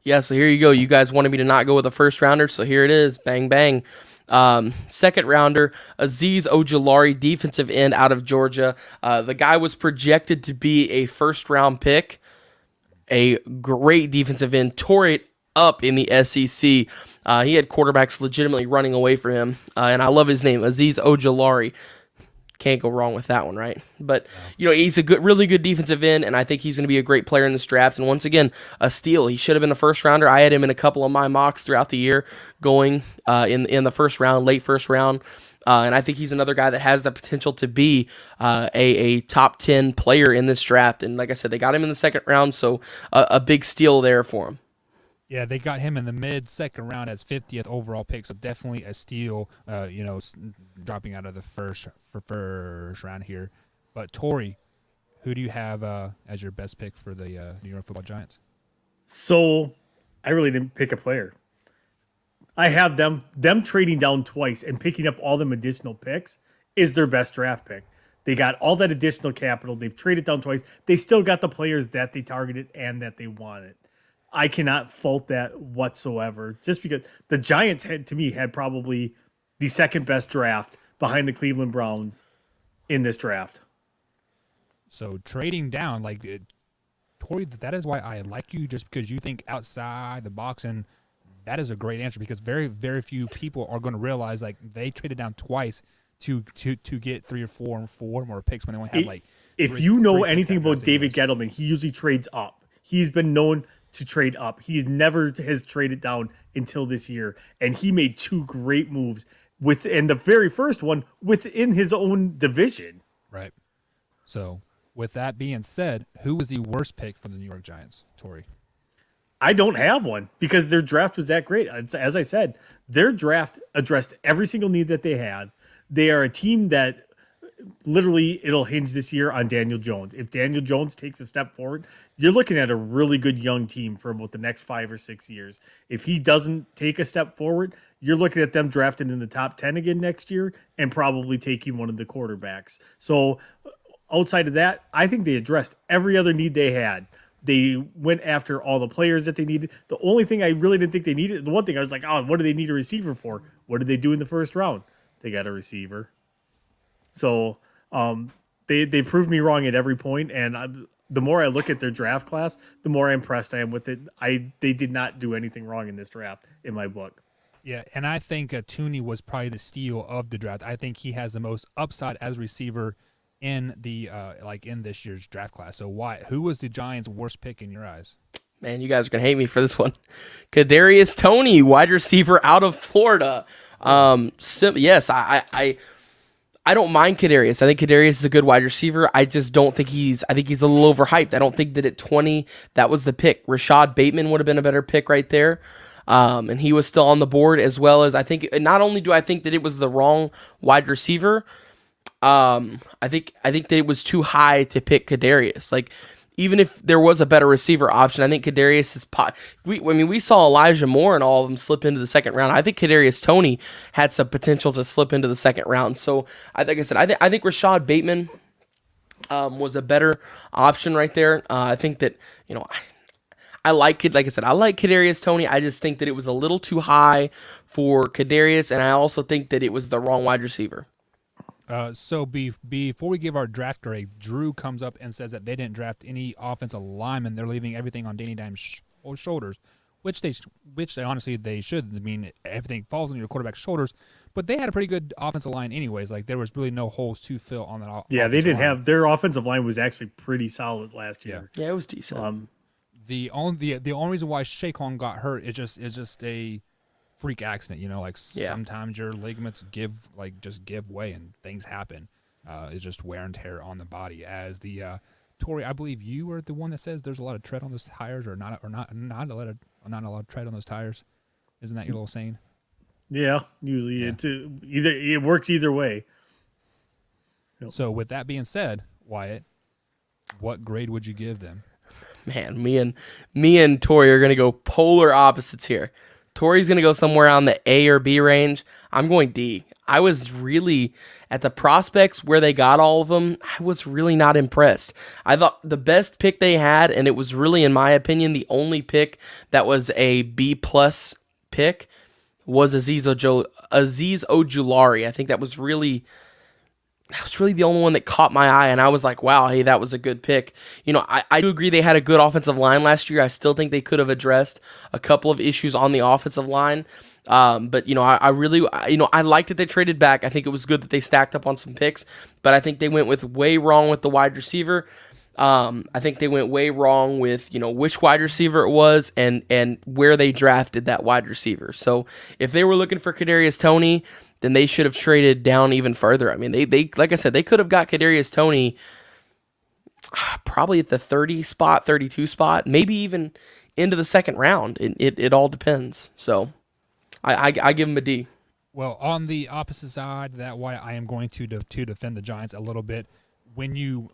Yeah, so here you go. You guys wanted me to not go with a first rounder, so here it is. Bang, bang. Second rounder, Azeez Ojulari, defensive end out of Georgia. The guy was projected to be a first-round pick. A great defensive end. Tore it up in the SEC. He had quarterbacks legitimately running away from him. And I love his name, Azeez Ojulari. Can't go wrong with that one, right? But, he's a really good defensive end, and I think he's going to be a great player in this draft. And once again, a steal. He should have been a first rounder. I had him in a couple of my mocks throughout the year going in the first round, late first round. And I think he's another guy that has the potential to be a top 10 player in this draft. And like I said, they got him in the second round, so a big steal there for him. Yeah, they got him in the mid-second round as 50th overall pick, so definitely a steal, dropping out of the first round here. But, Tori, who do you have as your best pick for the New York Football Giants? So, I really didn't pick a player. I have them trading down twice and picking up all them additional picks is their best draft pick. They got all that additional capital. They've traded down twice. They still got the players that they targeted and that they wanted. I cannot fault that whatsoever. Just because the Giants had probably the second best draft behind the Cleveland Browns in this draft. So trading down, Tori, that is why I like you, just because you think outside the box, and that is a great answer because very, very few people are going to realize they traded down twice to get 3 or 4 more picks when they only had If you know anything about David Gettleman, he usually trades up. He's been known to trade up. He never has traded down until this year, and he made 2 great moves and the very first one within his own division. Right. So, with that being said, who was the worst pick for the New York Giants, Tori? I don't have one because their draft was that great. As I said, their draft addressed every single need that they had. They are a team that literally it'll hinge this year on Daniel Jones. If Daniel Jones takes a step forward, you're looking at a really good young team for about the next 5 or 6 years. If he doesn't take a step forward, you're looking at them drafting in the top 10 again next year and probably taking one of the quarterbacks. So outside of that, I think they addressed every other need they had. They went after all the players that they needed. The only thing I really didn't think they needed, the one thing I was like, oh, what do they need a receiver for? What did they do in the first round? They got a receiver. So they proved me wrong at every point, and the more I look at their draft class, the more impressed I am with it. They did not do anything wrong in this draft, in my book. Yeah, and I think Tooney was probably the steal of the draft. I think he has the most upside as a receiver in the in this year's draft class. So who was the Giants' worst pick in your eyes? Man, you guys are gonna hate me for this one. Kadarius Toney, wide receiver out of Florida. Yes, I don't mind Kadarius. I think Kadarius is a good wide receiver. I just don't think I think he's a little overhyped. I don't think that at 20, that was the pick. Rashad Bateman would have been a better pick right there. And he was still on the board, as well as I think, not only do I think that it was the wrong wide receiver, I think that it was too high to pick Kadarius. Even if there was a better receiver option, I think Kadarius is we saw Elijah Moore and all of them slip into the second round. I think Kadarius Toney had some potential to slip into the second round. So, like I said, I think Rashad Bateman was a better option right there. I think that, I like it. Like I said, I like Kadarius Toney. I just think that it was a little too high for Kadarius, and I also think that it was the wrong wide receiver. So before we give our draft grade, Drew comes up and says that they didn't draft any offensive linemen. They're leaving everything on Danny Dimes' shoulders, which they honestly they should. I mean, everything falls on your quarterback's shoulders. But they had a pretty good offensive line anyways. There was really no holes to fill on that. Yeah, they didn't have their offensive line was actually pretty solid last year. Yeah, it was decent. The only reason why Shaquan got hurt is just a freak accident, sometimes your ligaments give way and things happen. It's just wear and tear on the body. As the Tori, I believe you were the one that says there's a lot of tread on those tires, or not a lot of tread on those tires. Isn't that your little saying? Yeah, usually it works either way. So with that being said, Wyatt, what grade would you give them? Man, me and Tori are gonna go polar opposites here. Tori's going to go somewhere on the A or B range. I'm going D. I was really, at the prospects where they got all of them, I was really not impressed. I thought the best pick they had, and it was really, in my opinion, the only pick that was a B-plus pick, was Azeez Ojulari. I think that was really the only one that caught my eye, and I was like, wow, hey, that was a good pick. I do agree they had a good offensive line last year. I still think they could have addressed a couple of issues on the offensive line. But, I really, I liked that they traded back. I think it was good that they stacked up on some picks, but I think they went way wrong with the wide receiver. I think they went way wrong with, which wide receiver it was and where they drafted that wide receiver. So if they were looking for Kadarius Toney, then they should have traded down even further. I mean, they like I said, they could have got Kadarius Toney probably at the 30 spot, 32 spot, maybe even into the second round. It all depends. So I give them a D. Well, on the opposite side, that why I am going to defend the Giants a little bit. When you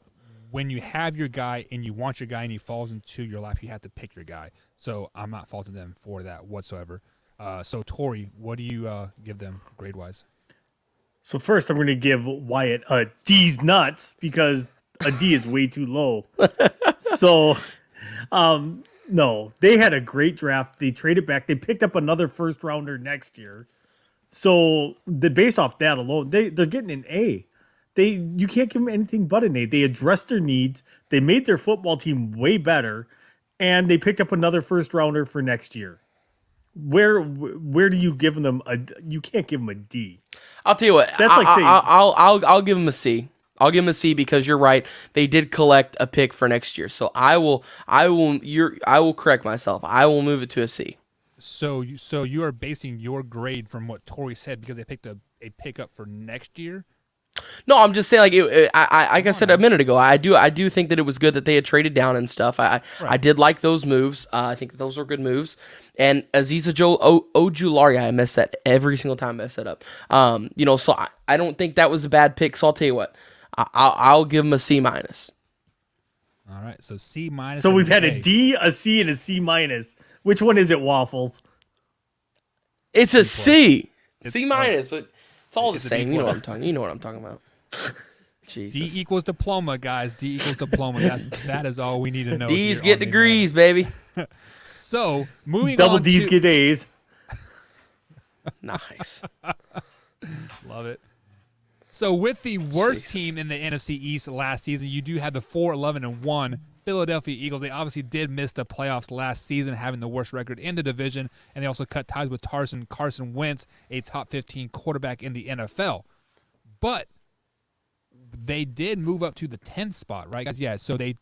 have your guy and you want your guy and he falls into your lap, you have to pick your guy. So I'm not faulting them for that whatsoever. So, Tori, what do you give them grade-wise? So first, I'm going to give Wyatt a D's nuts because a D is way too low. So, no, they had a great draft. They traded back. They picked up another first rounder next year. So based off that alone, they're getting an A. You can't give them anything but an A. They addressed their needs. They made their football team way better, and they picked up another first rounder for next year. Where do you give them you can't give them a D. I'll tell you what. That's like saying I'll give them a C. I'll give them a C because you're right. They did collect a pick for next year. So I will correct myself. I will move it to a C. So you are basing your grade from what Tori said because they picked a pickup for next year. No, I'm just saying, like I said a minute ago, I do think that it was good that they had traded down and stuff. I did like those moves. I think those were good moves. And Aziza Ojulari, I mess that every single time I mess that up. So I don't think that was a bad pick. So I'll tell you what, I'll give him a C minus. All right, so C minus. So we've had a D, a C, and a C minus. Which one is it, Waffles? It's a C. C minus. It's all the same. You know what I'm talking about. Jesus. D equals diploma, guys. D equals diploma. That is all we need to know. D's get degrees, baby. So moving Double on D's get A's. Nice. Love it. So with the worst team in the NFC East last season, you do have the 4-11-1 Philadelphia Eagles. They obviously did miss the playoffs last season, having the worst record in the division, and they also cut ties with Carson Wentz, a top 15 quarterback in the NFL. But they did move up to the 10th spot, right, guys? Yeah, so they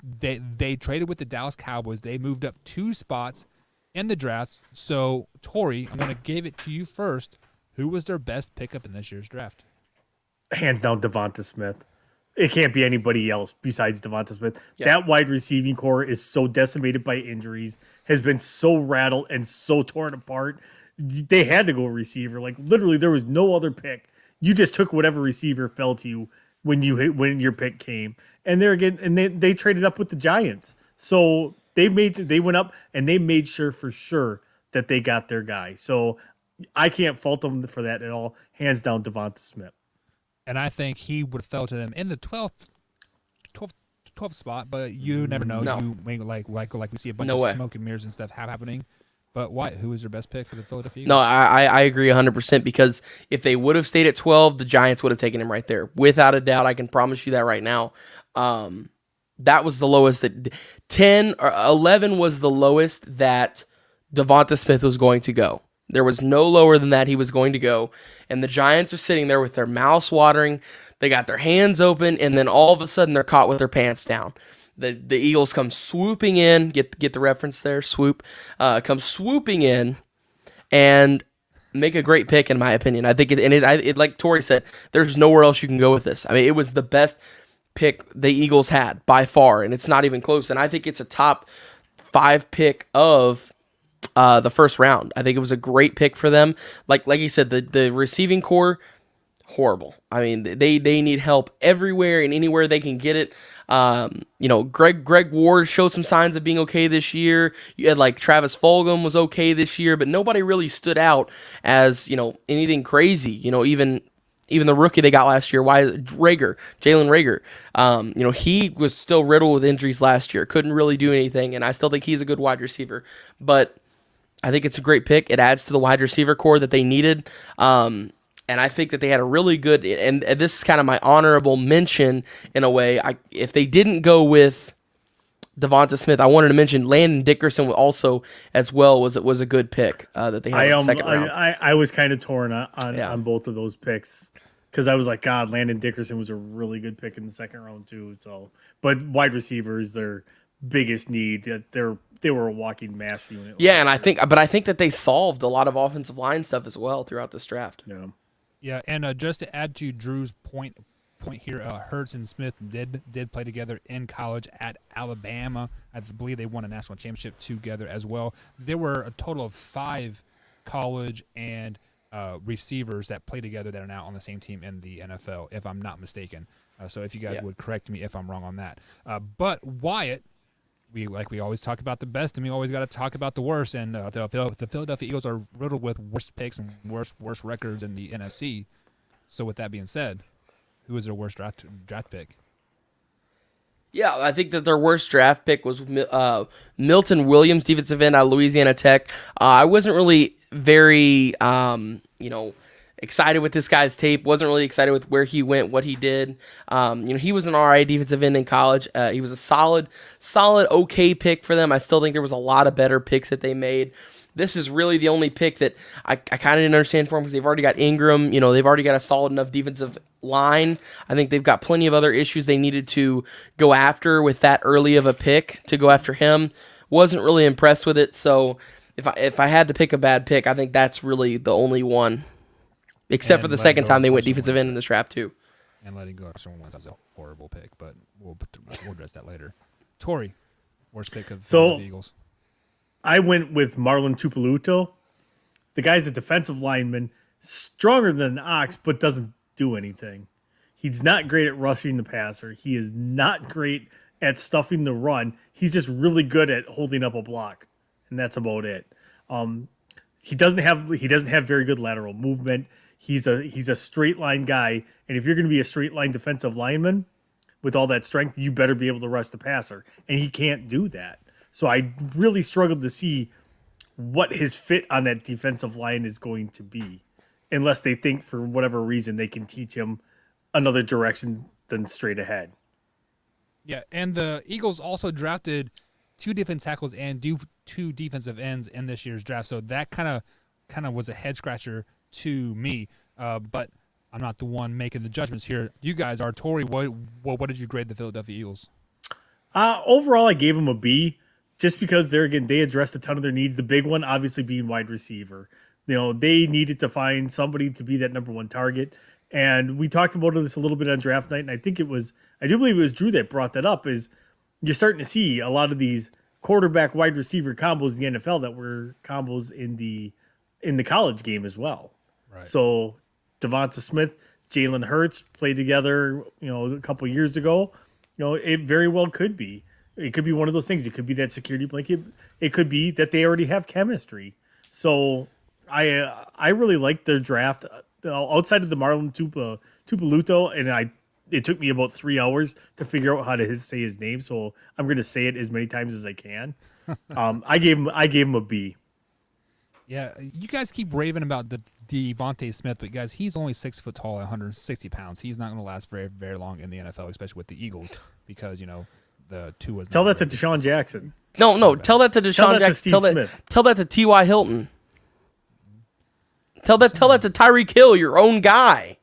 traded with the Dallas Cowboys. They moved up 2 spots in the draft. So, Tori, I'm going to give it to you first. Who was their best pickup in this year's draft? Hands down, Devonta Smith. It can't be anybody else besides Devonta Smith. Yeah. That wide receiving core is so decimated by injuries, has been so rattled and so torn apart. They had to go receiver. Like, literally, there was no other pick. You just took whatever receiver fell to you when your pick came. And they traded up with the Giants. So they went up and they made sure for sure that they got their guy. So I can't fault them for that at all. Hands down, Devonta Smith. And I think he would have fell to them in the 12th spot, but you never know. No. You may like we see a bunch No of way. smoke and mirrors and stuff happening. But why? Who was your best pick for the Philadelphia Eagles? No, I agree 100% because if they would have stayed at 12, the Giants would have taken him right there. Without a doubt, I can promise you that right now. That was the lowest. 10 or 11 was the lowest that Devonta Smith was going to go. There was no lower than that he was going to go. And the Giants are sitting there with their mouths watering. They got their hands open, and then all of a sudden they're caught with their pants down. The Eagles come swooping in. Get the reference there, swoop. Come swooping in and make a great pick, in my opinion. I think it like Tori said, there's nowhere else you can go with this. I mean, it was the best pick the Eagles had by far, and it's not even close. And I think it's a top 5 pick of the first round. I think it was a great pick for them. Like you said, the receiving core, horrible. I mean, they need help everywhere and anywhere they can get it. Greg Ward showed some signs of being okay this year. You had like Travis Fulgham was okay this year, but nobody really stood out as, anything crazy. Even the rookie they got last year, Jalen Reagor. He was still riddled with injuries last year. Couldn't really do anything, and I still think he's a good wide receiver. But I think it's a great pick. It adds to the wide receiver core that they needed. And I think that they had a really good, and this is kind of my honorable mention in a way. If they didn't go with Devonta Smith, I wanted to mention Landon Dickerson also as well was a good pick that they had in the second round. I was kind of torn on both of those picks because I was like, God, Landon Dickerson was a really good pick in the second round too. So, but wide receivers, their biggest need. They were a walking mash unit. Yeah, and I think that they solved a lot of offensive line stuff as well throughout this draft. Yeah. Yeah, and just to add to Drew's point here, Hurts and Smith did play together in college at Alabama. I believe they won a national championship together as well. There were a total of 5 college and receivers that play together that are now on the same team in the NFL, if I'm not mistaken. So if you guys would correct me if I'm wrong on that. But Wyatt, we always talk about the best, and we always got to talk about the worst. And the Philadelphia Eagles are riddled with worst picks and worst records in the NFC. So with that being said, who was their worst draft pick? Yeah, I think that their worst draft pick was Milton Williams, defensive end out of Louisiana Tech. I wasn't really very, excited with this guy's tape. Wasn't really excited with where he went, what he did. He was an alright defensive end in college. He was a solid, okay pick for them. I still think there was a lot of better picks that they made. This is really the only pick that I kind of didn't understand for them because they've already got Ingram. They've already got a solid enough defensive line. I think they've got plenty of other issues they needed to go after with that early of a pick to go after him. Wasn't really impressed with it. So if I had to pick a bad pick, I think that's really the only one. Except for the second time they went defensive end in this draft too. And letting go of someone was a horrible pick, but we'll address that later. Tori, worst pick of the Eagles. I went with Marlon Tupeluto. The guy's a defensive lineman, stronger than an ox, but doesn't do anything. He's not great at rushing the passer. He is not great at stuffing the run. He's just really good at holding up a block, and that's about it. He doesn't have very good lateral movement. He's a straight line guy, and if you're going to be a straight line defensive lineman with all that strength, you better be able to rush the passer, and he can't do that. So I really struggled to see what his fit on that defensive line is going to be, unless they think for whatever reason they can teach him another direction than straight ahead. Yeah, and the Eagles also drafted 2 defensive tackles and 2 defensive ends in this year's draft. So that kind of was a head scratcher to me. But I'm not the one making the judgments here. You guys are. Tori, what did you grade the Philadelphia Eagles? Overall, I gave them a B. Just because they addressed a ton of their needs. The big one, obviously, being wide receiver. They needed to find somebody to be that number 1 target. And we talked about this a little bit on draft night, and I do believe it was Drew that brought that up, is you're starting to see a lot of these quarterback wide receiver combos in the NFL that were combos in the college game as well. Right. So Devonta Smith, Jalen Hurts played together, a couple years ago. It very well could be. It could be one of those things. It could be that security blanket. It could be that they already have chemistry. So I really liked their draft. Outside of the Marlon Tupeluto, and it took me about 3 hours to figure out how to say his name. So I'm going to say it as many times as I can. I gave him a B. Yeah, you guys keep raving about the Devontae Smith, but guys, he's only 6 foot tall, 160 pounds. He's not going to last very, very long in the NFL, especially with the Eagles, because the 2 was. Tell that to Deshaun Jackson. No, tell that to Deshaun Jackson. Tell that to T.Y. Hilton. Tell that to Tyreek Hill, your own guy.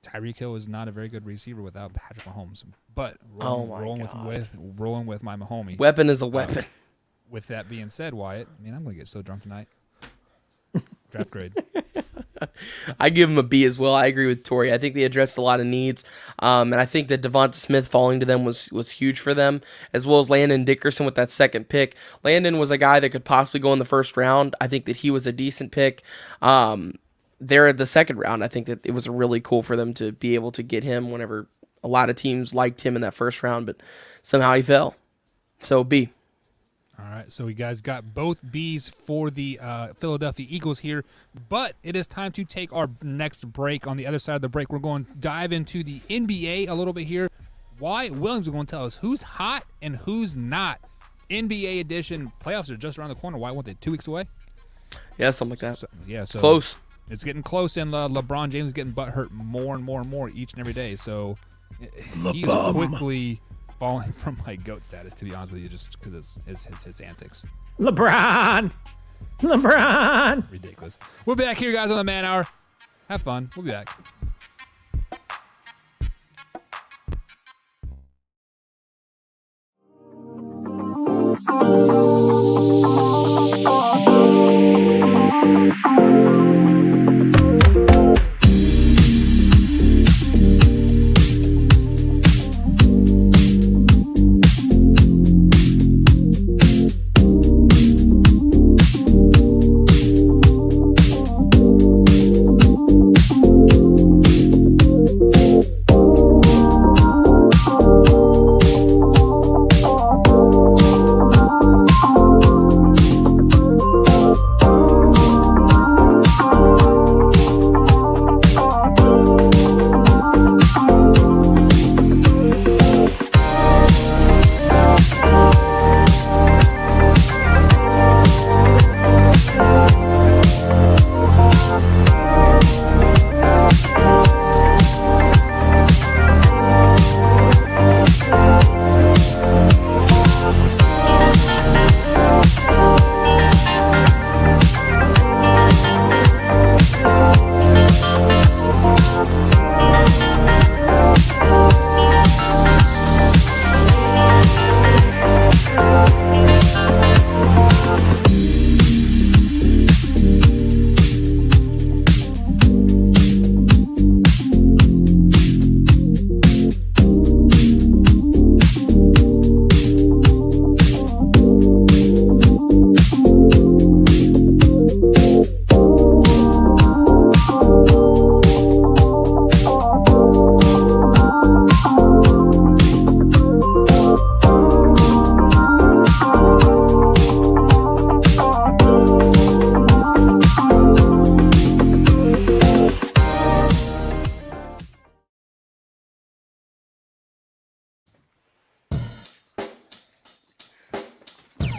Tyreek Hill is not a very good receiver without Patrick Mahomes, but rolling with my homie. Weapon is a weapon. With that being said, Wyatt, I'm going to get so drunk tonight. Draft grade. I give him a B as well. I agree with Tori. I think they addressed a lot of needs, and I think that Devonta Smith falling to them was huge for them, as well as Landon Dickerson with that second pick. Landon was a guy that could possibly go in the first round. I think that he was a decent pick. There at the second round, I think that it was really cool for them to be able to get him whenever a lot of teams liked him in that first round, but somehow he fell. So B. All right, so we guys got both Bs for the Philadelphia Eagles here, but it is time to take our next break. On the other side of the break, we're going to dive into the NBA a little bit here. Wyatt Williams is going to tell us who's hot and who's not. NBA edition. Playoffs are just around the corner. Why weren't they 2 weeks away? Yeah, something like that. So close. It's getting close, and LeBron James is getting butt hurt more and more and more each and every day. So he's quickly falling from my GOAT status, to be honest with you, just because it's his antics. LeBron! Ridiculous. We'll be back here, guys, on the Man Hour. Have fun. We'll be back.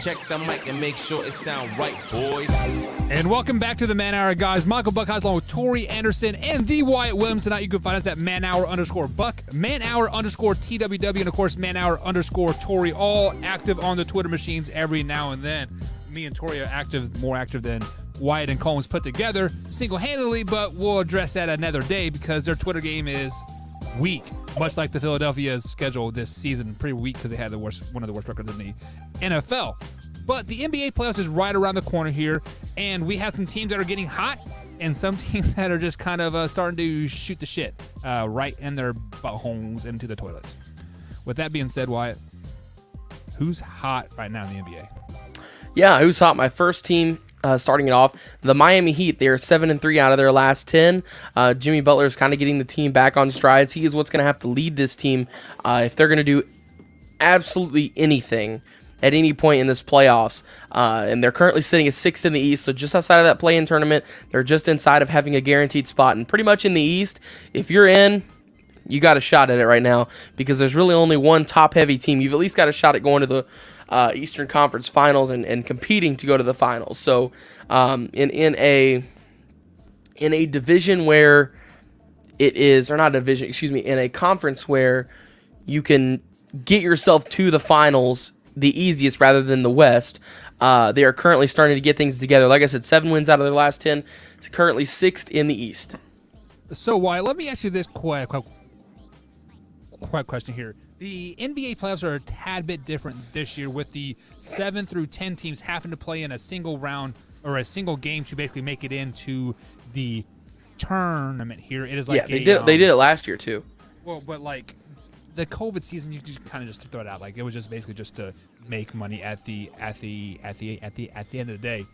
Check the mic and make sure it sound right, boys. And welcome back to the Man Hour, guys. Michael Buckeyes along with Tori Anderson and the Wyatt Williams. Tonight you can find us at manhour_Buck, manhour_TWW, and of course manhour_Tori, all active on the Twitter machines every now and then. Me and Tori are more active than Wyatt and Combs put together single-handedly, but we'll address that another day because their Twitter game is weak, much like the Philadelphia's schedule this season. Pretty weak because they had one of the worst records in the NFL. But the NBA playoffs is right around the corner here, and we have some teams that are getting hot and some teams that are just kind of starting to shoot the shit right in their buttholes into the toilets. With that being said, Wyatt, who's hot right now in the NBA? Yeah, who's hot? My first team, starting it off, the Miami Heat. They're 7-3 out of their last 10. Jimmy Butler is kind of getting the team back on strides. He is what's going to have to lead this team if they're going to do absolutely anything at any point in this playoffs. And they're currently sitting at 6th in the East, so just outside of that play-in tournament, they're just inside of having a guaranteed spot. And pretty much in the East, if you're in, you got a shot at it right now because there's really only one top-heavy team. You've at least got a shot at going to the Eastern Conference Finals and competing to go to the finals. So in a division where it is, or not a division, excuse me, in a conference where you can get yourself to the finals the easiest rather than the West, they are currently starting to get things together. Like I said, 7 wins out of their last 10. It's currently 6th in the East. So, Wyatt, let me ask you this quick question here. The NBA playoffs are a tad bit different this year with the 7 through 10 teams having to play in a single round or a single game to basically make it into the tournament here. It is like they did it last year too. Well, but like the COVID season, you just kind of just throw it out. Like it was just basically just to make money at the end of the day.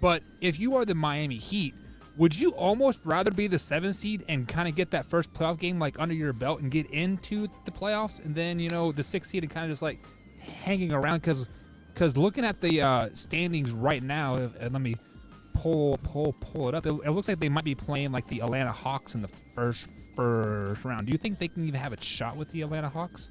But if you are the Miami Heat, would you almost rather be the 7th seed and kind of get that first playoff game like under your belt and get into the playoffs, and then the 6th seed and kind of just like hanging around? Because looking at the standings right now, and let me pull it up. It looks like they might be playing like the Atlanta Hawks in the first round. Do you think they can even have a shot with the Atlanta Hawks?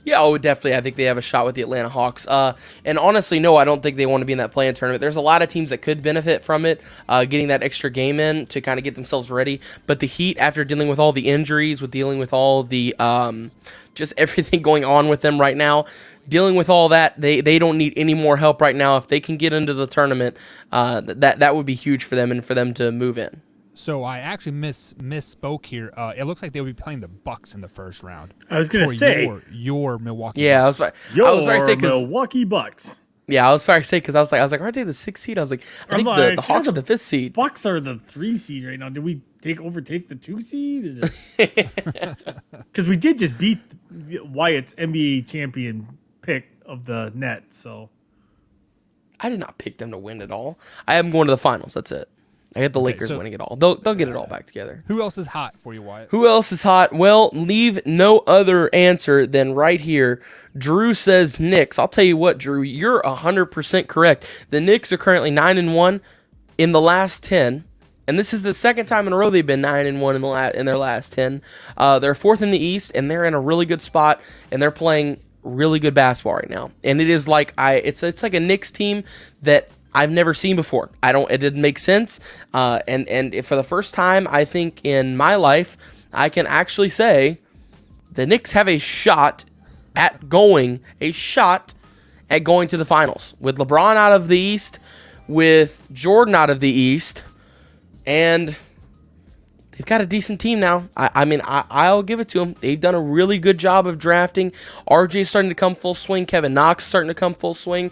Yeah, definitely. I think they have a shot with the Atlanta Hawks. And honestly, no, I don't think they want to be in that play-in tournament. There's a lot of teams that could benefit from it, getting that extra game in to kind of get themselves ready. But the Heat, after dealing with all the injuries, with dealing with all the just everything going on with them right now, dealing with all that, they don't need any more help right now. If they can get into the tournament, that would be huge for them and for them to move in. So I actually misspoke here. It looks like they would be playing the Bucks in the first round. I was going to say your Milwaukee. Yeah, Bucks. I was about to say Milwaukee Bucks. Yeah, I was about to say because I was like, aren't they the 6th seed? I was like, I think the Hawks are the 5th seed. Bucks are the 3 seed right now. Did we overtake the 2 seed? Because we did just beat Wyatt's NBA champion pick of the net. So I did not pick them to win at all. I have them going to the finals. That's it. I got the Lakers winning it all. They'll get it all back together. Who else is hot for you, Wyatt? Who else is hot? Well, leave no other answer than right here. Drew says Knicks. I'll tell you what, Drew, you're 100% correct. The Knicks are currently 9-1 in the last 10, and this is the second time in a row they've been 9-1 in their last 10. They're 4th in the East, and they're in a really good spot, and they're playing really good basketball right now. And it is like it's like a Knicks team that I've never seen before. It didn't make sense. And for the first time, I think in my life, I can actually say the Knicks have a shot at going to the finals with LeBron out of the East, with Jordan out of the East, and they've got a decent team now. I'll give it to them. They've done a really good job of drafting. RJ's starting to come full swing. Kevin Knox is starting to come full swing.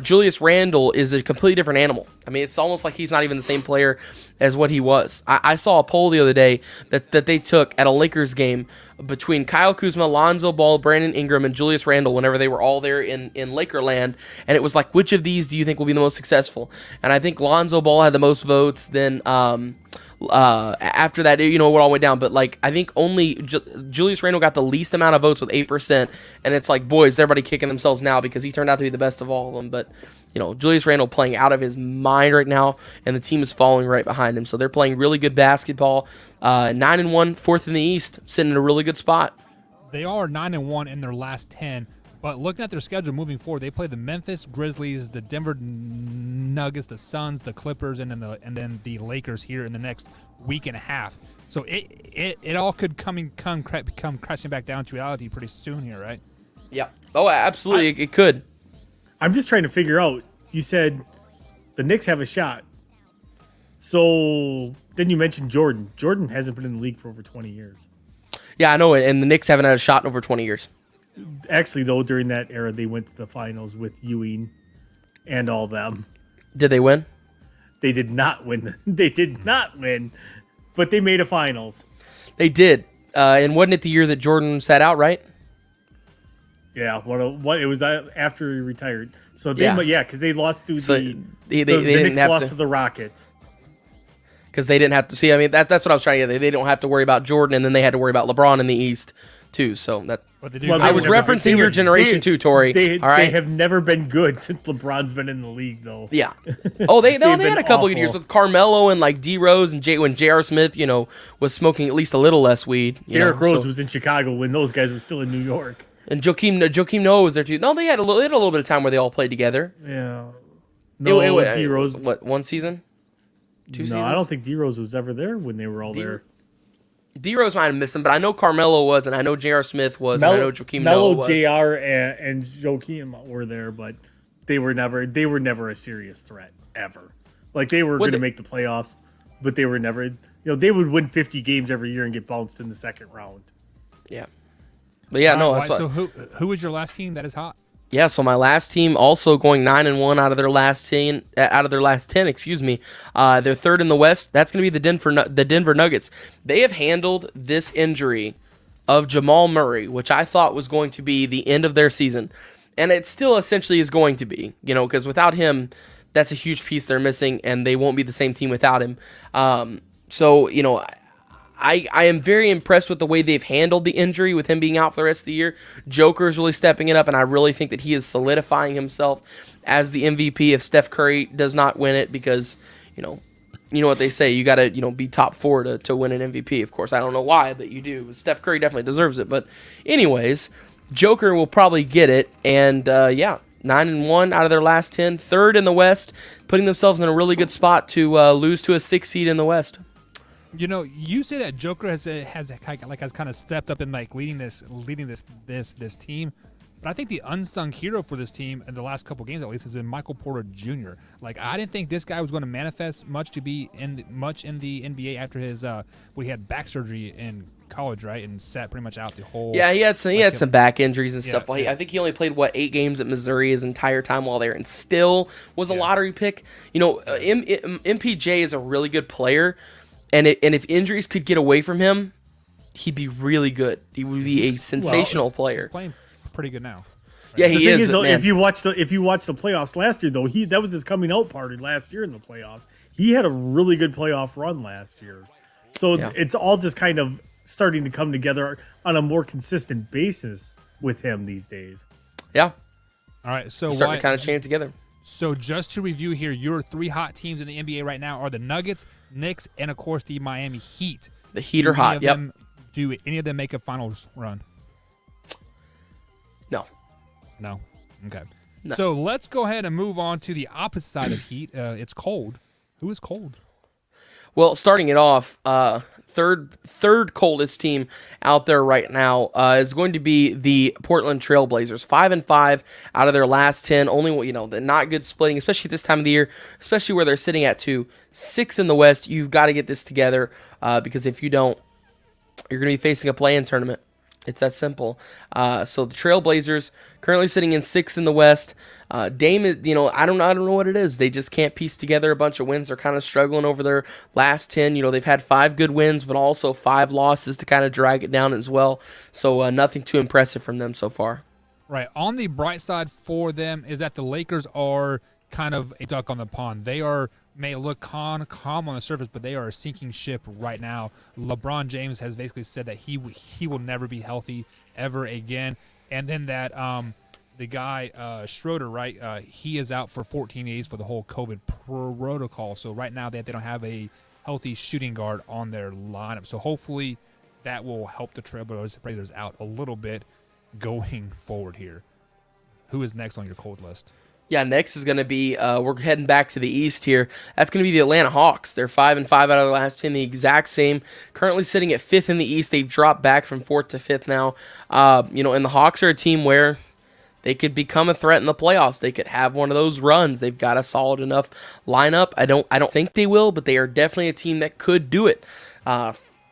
Julius Randle is a completely different animal. I mean, it's almost like he's not even the same player as what he was. I saw a poll the other day that they took at a Lakers game between Kyle Kuzma, Lonzo Ball, Brandon Ingram, and Julius Randle whenever they were all there in Lakerland, and it was like, which of these do you think will be the most successful? And I think Lonzo Ball had the most votes. Then after that, it all went down. But like, I think only Julius Randle got the least amount of votes with 8%, and it's like, boys, everybody kicking themselves now because he turned out to be the best of all of them. But Julius Randle playing out of his mind right now, and the team is following right behind him. So they're playing really good basketball. 9-1, 4th in the East, sitting in a really good spot. They are 9-1 in their last 10, But looking at their schedule moving forward, they play the Memphis Grizzlies, the Denver Nuggets, the Suns, the Clippers, and then the Lakers here in the next week and a half. So it all could come crashing back down to reality pretty soon here, right? Yeah. Oh, absolutely. It could. I'm just trying to figure out. You said the Knicks have a shot. So then you mentioned Jordan. Jordan hasn't been in the league for over 20 years. Yeah, I know it. And the Knicks haven't had a shot in over 20 years. Actually, though, during that era, they went to the finals with Ewing and all them. Did they win? They did not win. They did not win, but they made a finals. They did. And wasn't it the year that Jordan sat out, right? Yeah, what it was after he retired. So they, because they lost to the Knicks lost to the Rockets. Because they didn't have to see. I mean, that's what I was trying to get. They don't have to worry about Jordan, and then they had to worry about LeBron in the East too. So that. I was referencing your generation too, Tori. All right? They have never been good since LeBron's been in the league, though. Yeah. Oh, they had a couple awful. of years with Carmelo and like D Rose and when J.R. Smith, was smoking at least a little less weed. Derrick Rose was in Chicago when those guys were still in New York. And Joakim Noah was there too. No, they had a little bit of time where they all played together. Yeah. No, D Rose. What, one season? Two seasons? No, I don't think D Rose was ever there when they were all there. D Rose might have missed him, but I know Carmelo was, and I know J.R. Smith was, and I know Joakim Noah was. J.R. and Joakim were there, but they were never a serious threat ever. Like they were going to make the playoffs, but they were never. They would win 50 games every year and get bounced in the second round. Yeah, but yeah, no. That's so who was your last team that is hot? Yeah, so my last team also going 9-1 out of their last 10. Excuse me. They're third in the West. That's going to be the Denver Nuggets. They have handled this injury of Jamal Murray, which I thought was going to be the end of their season, and it still essentially is going to be. Because without him, that's a huge piece they're missing, and they won't be the same team without him. I am very impressed with the way they've handled the injury with him being out for the rest of the year. Joker's really stepping it up, and I really think that he is solidifying himself as the MVP if Steph Curry does not win it because, you know what they say, you got to, be top 4 to win an MVP. Of course, I don't know why, but you do. Steph Curry definitely deserves it. But anyways, Joker will probably get it, and 9-1 out of their last 10, third in the West, putting themselves in a really good spot to lose to a 6 seed in the West. You say that Joker has kind of stepped up in like leading this team, but I think the unsung hero for this team in the last couple games at least has been Michael Porter Jr. Like I didn't think this guy was going to manifest much to be in the NBA after his he had back surgery in college, right, and sat pretty much out the whole. Yeah, he had some back injuries and stuff. I think he only played 8 games at Missouri his entire time while there, and still was a lottery pick. MPJ is a really good player. And if injuries could get away from him, he'd be really good. He would be a sensational player. He's playing pretty good now. Right? Yeah, he is. If you watch the playoffs last year, though, that was his coming out party last year in the playoffs. He had a really good playoff run last year. So it's all just kind of starting to come together on a more consistent basis with him these days. Yeah. All right. So starting to kind of chain it together. So just to review here, your 3 hot teams in the NBA right now are the Nuggets, Knicks, and of course the Miami Heat. The Heat are hot. Yep. Do any of them make a finals run? No. Okay. No. So let's go ahead and move on to the opposite side of Heat. It's cold. Who is cold? Well, starting it off, third coldest team out there right now is going to be the Portland Trailblazers. 5-5 out of their last 10. Only the not good splitting, especially this time of the year, especially where they're sitting at 6 in the West. You've got to get this together because if you don't, you're going to be facing a play-in tournament. It's that simple. So the Trailblazers currently sitting in 6th in the West. Dame is, I don't know what it is. They just can't piece together a bunch of wins. They're kind of struggling over their last 10. They've had 5 good wins, but also 5 losses to kind of drag it down as well. So nothing too impressive from them so far. Right. On the bright side for them is that the Lakers are kind of a duck on the pond. They may look calm on the surface, but they are a sinking ship right now. LeBron James has basically said that he will never be healthy ever again. And then that the guy Schroeder, right? He is out for 14 days for the whole COVID protocol. So right now they don't have a healthy shooting guard on their lineup. So hopefully that will help the Trailblazers out a little bit going forward here. Who is next on your cold list? Yeah, next is going to be, we're heading back to the East here. That's going to be the Atlanta Hawks. They're 5-5 out of their last 10, the exact same. Currently sitting at 5th in the East. They've dropped back from 4th to 5th now. And the Hawks are a team where they could become a threat in the playoffs. They could have one of those runs. They've got a solid enough lineup. I don't think they will, but they are definitely a team that could do it.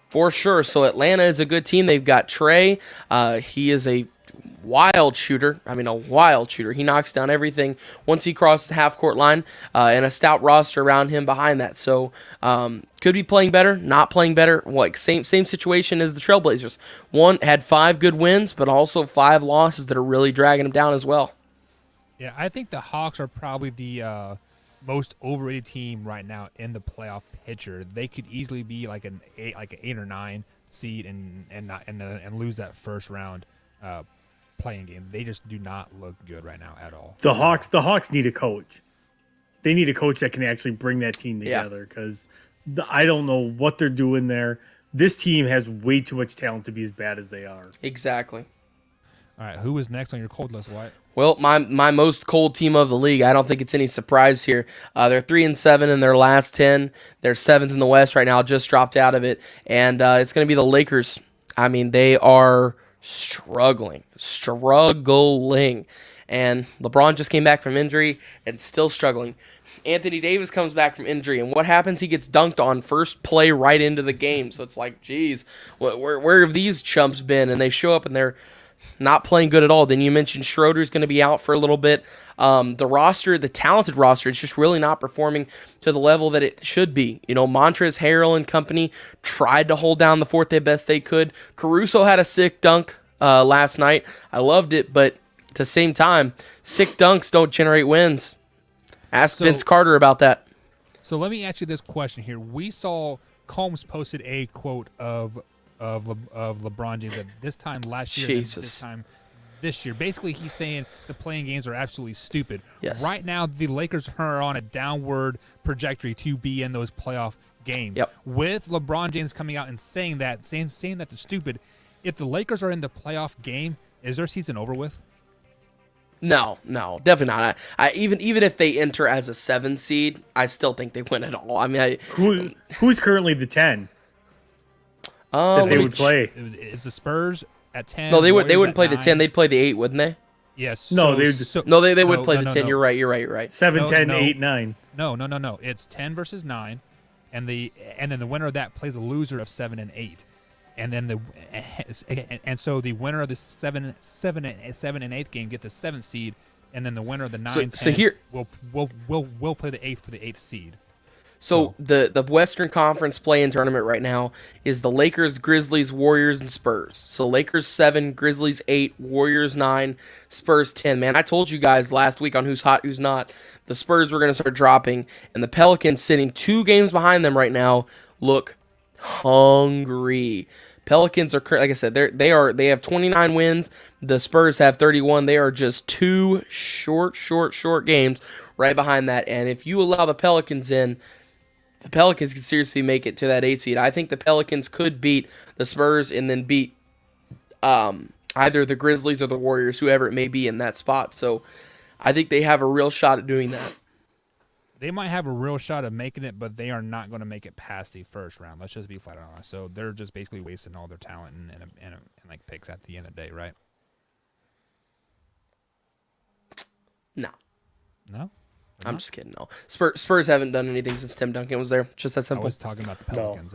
For sure. So Atlanta is a good team. They've got Trey. He is a wild shooter. He knocks down everything once he crosses the half-court line, and a stout roster around him behind that. So could be playing better, not playing better. Same situation as the Trailblazers. One had 5 good wins, but also 5 losses that are really dragging them down as well. Yeah, I think the Hawks are probably the most overrated team right now in the playoff picture. They could easily be like an 8 or 9 seed and lose that first round playing game. They just do not look good right now at all. The Hawks need a coach. They need a coach that can actually bring that team together, because I don't know what they're doing there. This team has way too much talent to be as bad as they are. Exactly. All right, who is next on your cold list, Wyatt? Well, my most cold team of the league. I don't think it's any surprise here. They're 3-7 in their last 10. They're 7th in the West right now. Just dropped out of it, and it's going to be the Lakers. I mean, they are struggling, and LeBron just came back from injury and still struggling. Anthony Davis comes back from injury, and what happens? He gets dunked on first play right into the game. So it's like, geez, where have these chumps been? And they show up and they're not playing good at all. Then you mentioned Schroeder's going to be out for a little bit. The talented roster, it's just really not performing to the level that it should be. Montrezl Harrell and company tried to hold down the fort the best they could. Caruso had a sick dunk last night. I loved it, but at the same time, sick dunks don't generate wins. Ask Vince Carter about that. So let me ask you this question here. We saw Combs posted a quote of LeBron James at this time last year, and this time this year. Basically, he's saying the playing games are absolutely stupid. Yes. Right now, the Lakers are on a downward trajectory to be in those playoff games. Yep. With LeBron James coming out and saying that they're stupid, if the Lakers are in the playoff game, is their season over with? No, definitely not. Even if they enter as a 7 seed, I still think they win it all. I mean, who's currently the 10 that they would play? It's the Spurs at 10. No, they wouldn't play the 9. 10. They'd play the 8, wouldn't they? Yes. No, they would play the 10. No. You're right. 7, 10, 8, 9. No. It's 10 versus 9, and then the winner of that plays the loser of 7 and 8. And then so the winner of the 7 and 8th game get the 7th seed, and then the winner of the 9-10 will play the 8th for the 8th seed. So the Western Conference play-in tournament right now is the Lakers, Grizzlies, Warriors, and Spurs. So Lakers 7, Grizzlies 8, Warriors 9, Spurs 10. Man, I told you guys last week on who's hot, who's not. The Spurs were going to start dropping, and the Pelicans, sitting 2 games behind them right now, look hungry. Pelicans are, like I said, they have 29 wins. The Spurs have 31. They are just 2 short games right behind that. And if you allow the Pelicans in, the Pelicans can seriously make it to that 8 seed. I think the Pelicans could beat the Spurs and then beat either the Grizzlies or the Warriors, whoever it may be in that spot. So I think they have a real shot at doing that. They might have a real shot of making it, but they are not going to make it past the first round. Let's just be flat out honest. So they're just basically wasting all their talent and like picks at the end of the day, right? No. I'm not? just kidding. No, Spurs haven't done anything since Tim Duncan was there. Just that I simple. was talking about the Pelicans.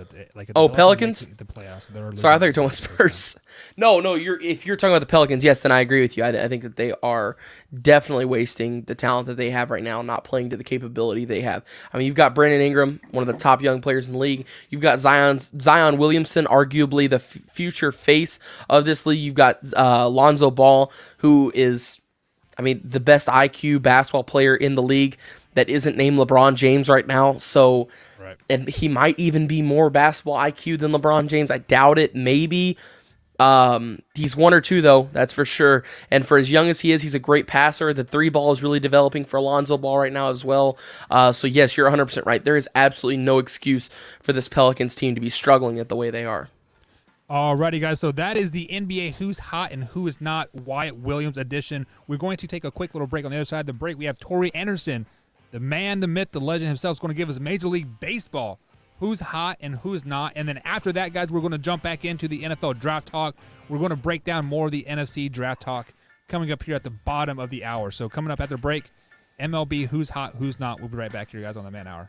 Pelicans? The playoffs. Sorry, I thought you were talking about Spurs. No. If you're talking about the Pelicans, yes, then I agree with you. I think that they are definitely wasting the talent that they have right now, not playing to the capability they have. I mean, you've got Brandon Ingram, one of the top young players in the league. You've got Zion Williamson, arguably the future face of this league. You've got Lonzo Ball, who is, the best IQ basketball player in the league that isn't named LeBron James right now. So, right. And he might even be more basketball IQ than LeBron James. I doubt it. Maybe. He's 1 or 2, though. That's for sure. And for as young as he is, he's a great passer. The 3 ball is really developing for Lonzo Ball right now as well. So, yes, you're 100% right. There is absolutely no excuse for this Pelicans team to be struggling at the way they are. Alrighty, guys. So that is the NBA Who's Hot and Who Is Not Wyatt Williams edition. We're going to take a quick little break. On the other side of the break, we have Tori Anderson, the man, the myth, the legend himself, is going to give us Major League Baseball. Who's hot and who's not. And then after that, guys, we're going to jump back into the NFL draft talk. We're going to break down more of the NFC draft talk coming up here at the bottom of the hour. So coming up after break, MLB Who's Hot, Who's Not. We'll be right back here, guys, on the Man Hour.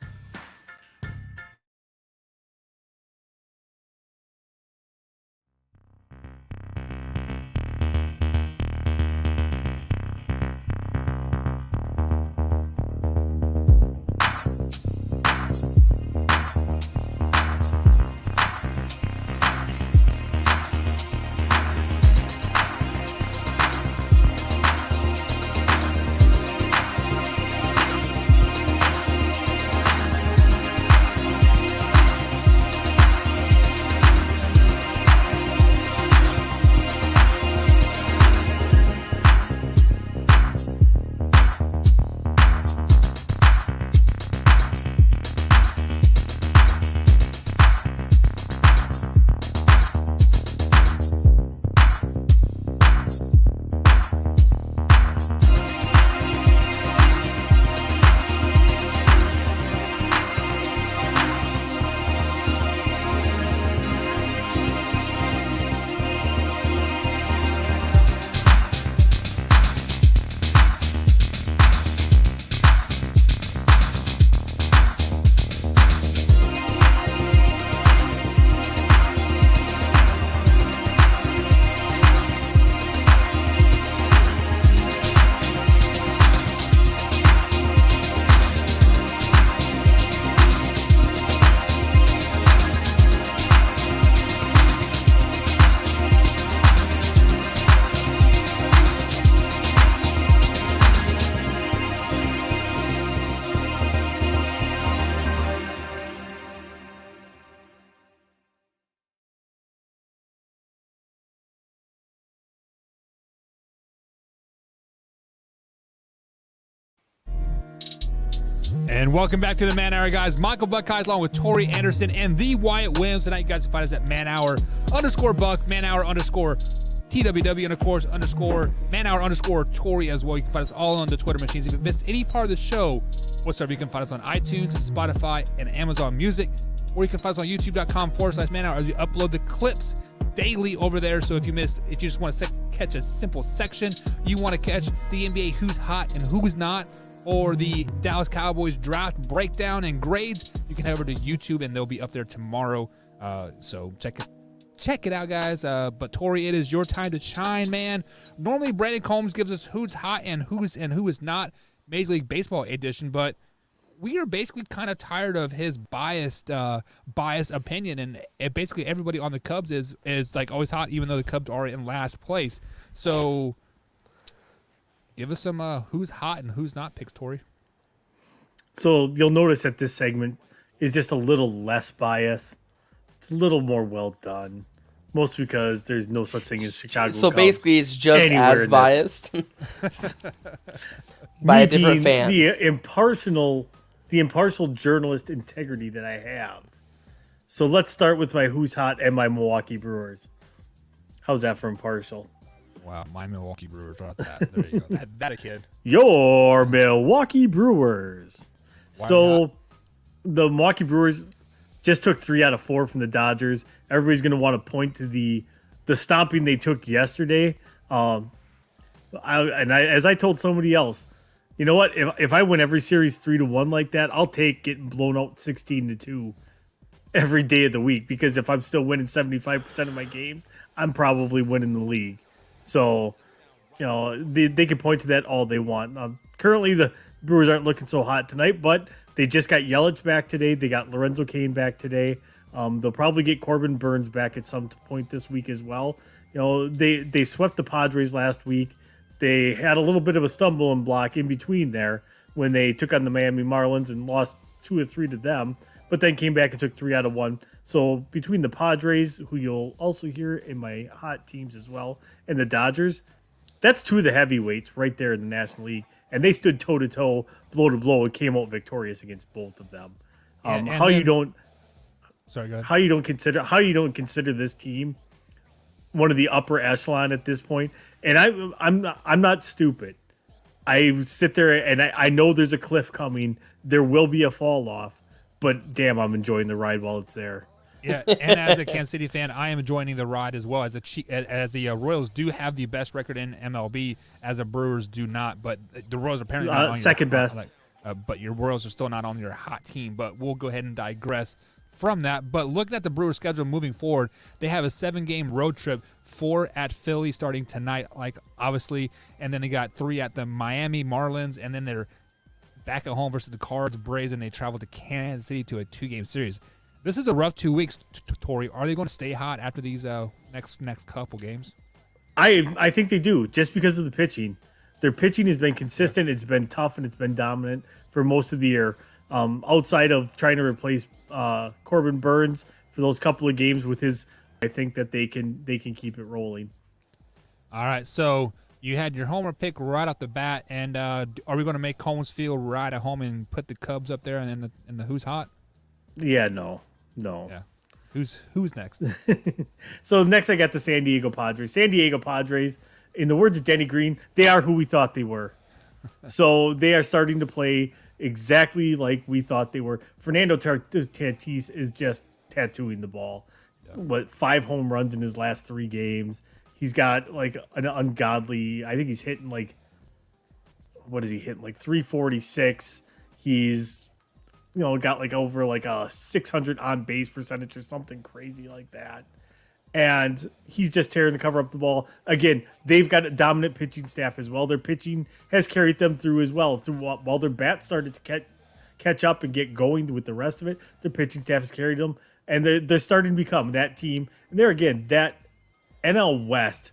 And welcome back to the Man Hour, guys. Michael Buckeyes along with Tori Anderson and the Wyatt Williams. Tonight, you guys can find us at Man Hour _Buck, Man Hour _TWW, and of course, Man Hour _Tori as well. You can find us all on the Twitter machines. If you missed any part of the show whatsoever, you can find us on iTunes, Spotify, and Amazon Music. Or you can find us on youtube.com/Man Hour as we upload the clips daily over there. So if you just want to catch a simple section, you want to catch the NBA Who's Hot and Who's Not, or the Dallas Cowboys draft breakdown and grades, you can head over to YouTube and they'll be up there tomorrow. So check it out, guys. But Tori, it is your time to shine, man. Normally Brandon Combs gives us who's hot and who is not, Major League Baseball edition, but we are basically kind of tired of his biased opinion, and basically everybody on the Cubs is like always hot, even though the Cubs are in last place. So give us some who's hot and who's not picks, Tori. So you'll notice that this segment is just a little less biased. It's a little more well done. Mostly because there's no such thing as Chicago So Cubs basically it's just anywhere as in biased by Me a different being fan. The impartial journalist integrity that I have. So let's start with my who's hot and my Milwaukee Brewers. How's that for impartial? Wow, my Milwaukee Brewers are that. There you go. That a kid. Your Milwaukee Brewers. So the Milwaukee Brewers just took 3 out of 4 from the Dodgers. Everybody's going to want to point to the stomping they took yesterday. As I told somebody else, you know what? If I win every series 3-1 like that, I'll take getting blown out 16-2 every day of the week, because if I'm still winning 75% of my games, I'm probably winning the league. So, they can point to that all they want. Currently, the Brewers aren't looking so hot tonight, but they just got Yelich back today. They got Lorenzo Cain back today. They'll probably get Corbin Burns back at some point this week as well. They swept the Padres last week. They had a little bit of a stumbling block in between there when they took on the Miami Marlins and lost 2 or 3 to them, but then came back and took 3 out of 1. So between the Padres, who you'll also hear in my hot teams as well, and the Dodgers, that's 2 of the heavyweights right there in the National League, and they stood toe-to-toe, blow-to-blow, and came out victorious against both of them. Sorry, go ahead. How you don't consider this team one of the upper echelon at this point. And I'm not stupid. I sit there and I know there's a cliff coming. There will be a fall off, but damn, I'm enjoying the ride while it's there. Yeah, and as a Kansas City fan, I am enjoying the ride as well. As the Royals do have the best record in MLB, as the Brewers do not. But the Royals are apparently not on second best. But your Royals are still not on your hot team. But we'll go ahead and digress from that. But looking at the Brewers' schedule moving forward, they have a 7-game road trip, 4 at Philly starting tonight, like obviously, and then they got 3 at the Miami Marlins, and then they're back at home versus the Cards, Braves, and they travel to Kansas City to a 2-game series. This is a rough 2 weeks, Tori. Are they going to stay hot after these next couple games? I think they do, just because of the pitching. Their pitching has been consistent. It's been tough and it's been dominant for most of the year. Outside of trying to replace Corbin Burns for those couple of games with his, I think that they can keep it rolling. All right, so you had your homer pick right off the bat, and are we going to make Combs Field right at home and put the Cubs up there and the who's hot? Yeah, no. Yeah. Who's next? So next I got the San Diego Padres. San Diego Padres, in the words of Denny Green, they are who we thought they were. So they are starting to play exactly like we thought they were. Fernando Tatis is just tattooing the ball. Yeah. 5 home runs in his last 3 games. He's got like an ungodly, I think he's hitting like, what is he hitting? Like 346. He's got like over like a 600 on base percentage or something crazy like that. And he's just tearing the cover up the ball. Again, they've got a dominant pitching staff as well. Their pitching has carried them through as well. While their bats started to catch up and get going with the rest of it, their pitching staff has carried them. And they're starting to become that team. And there again, that NL West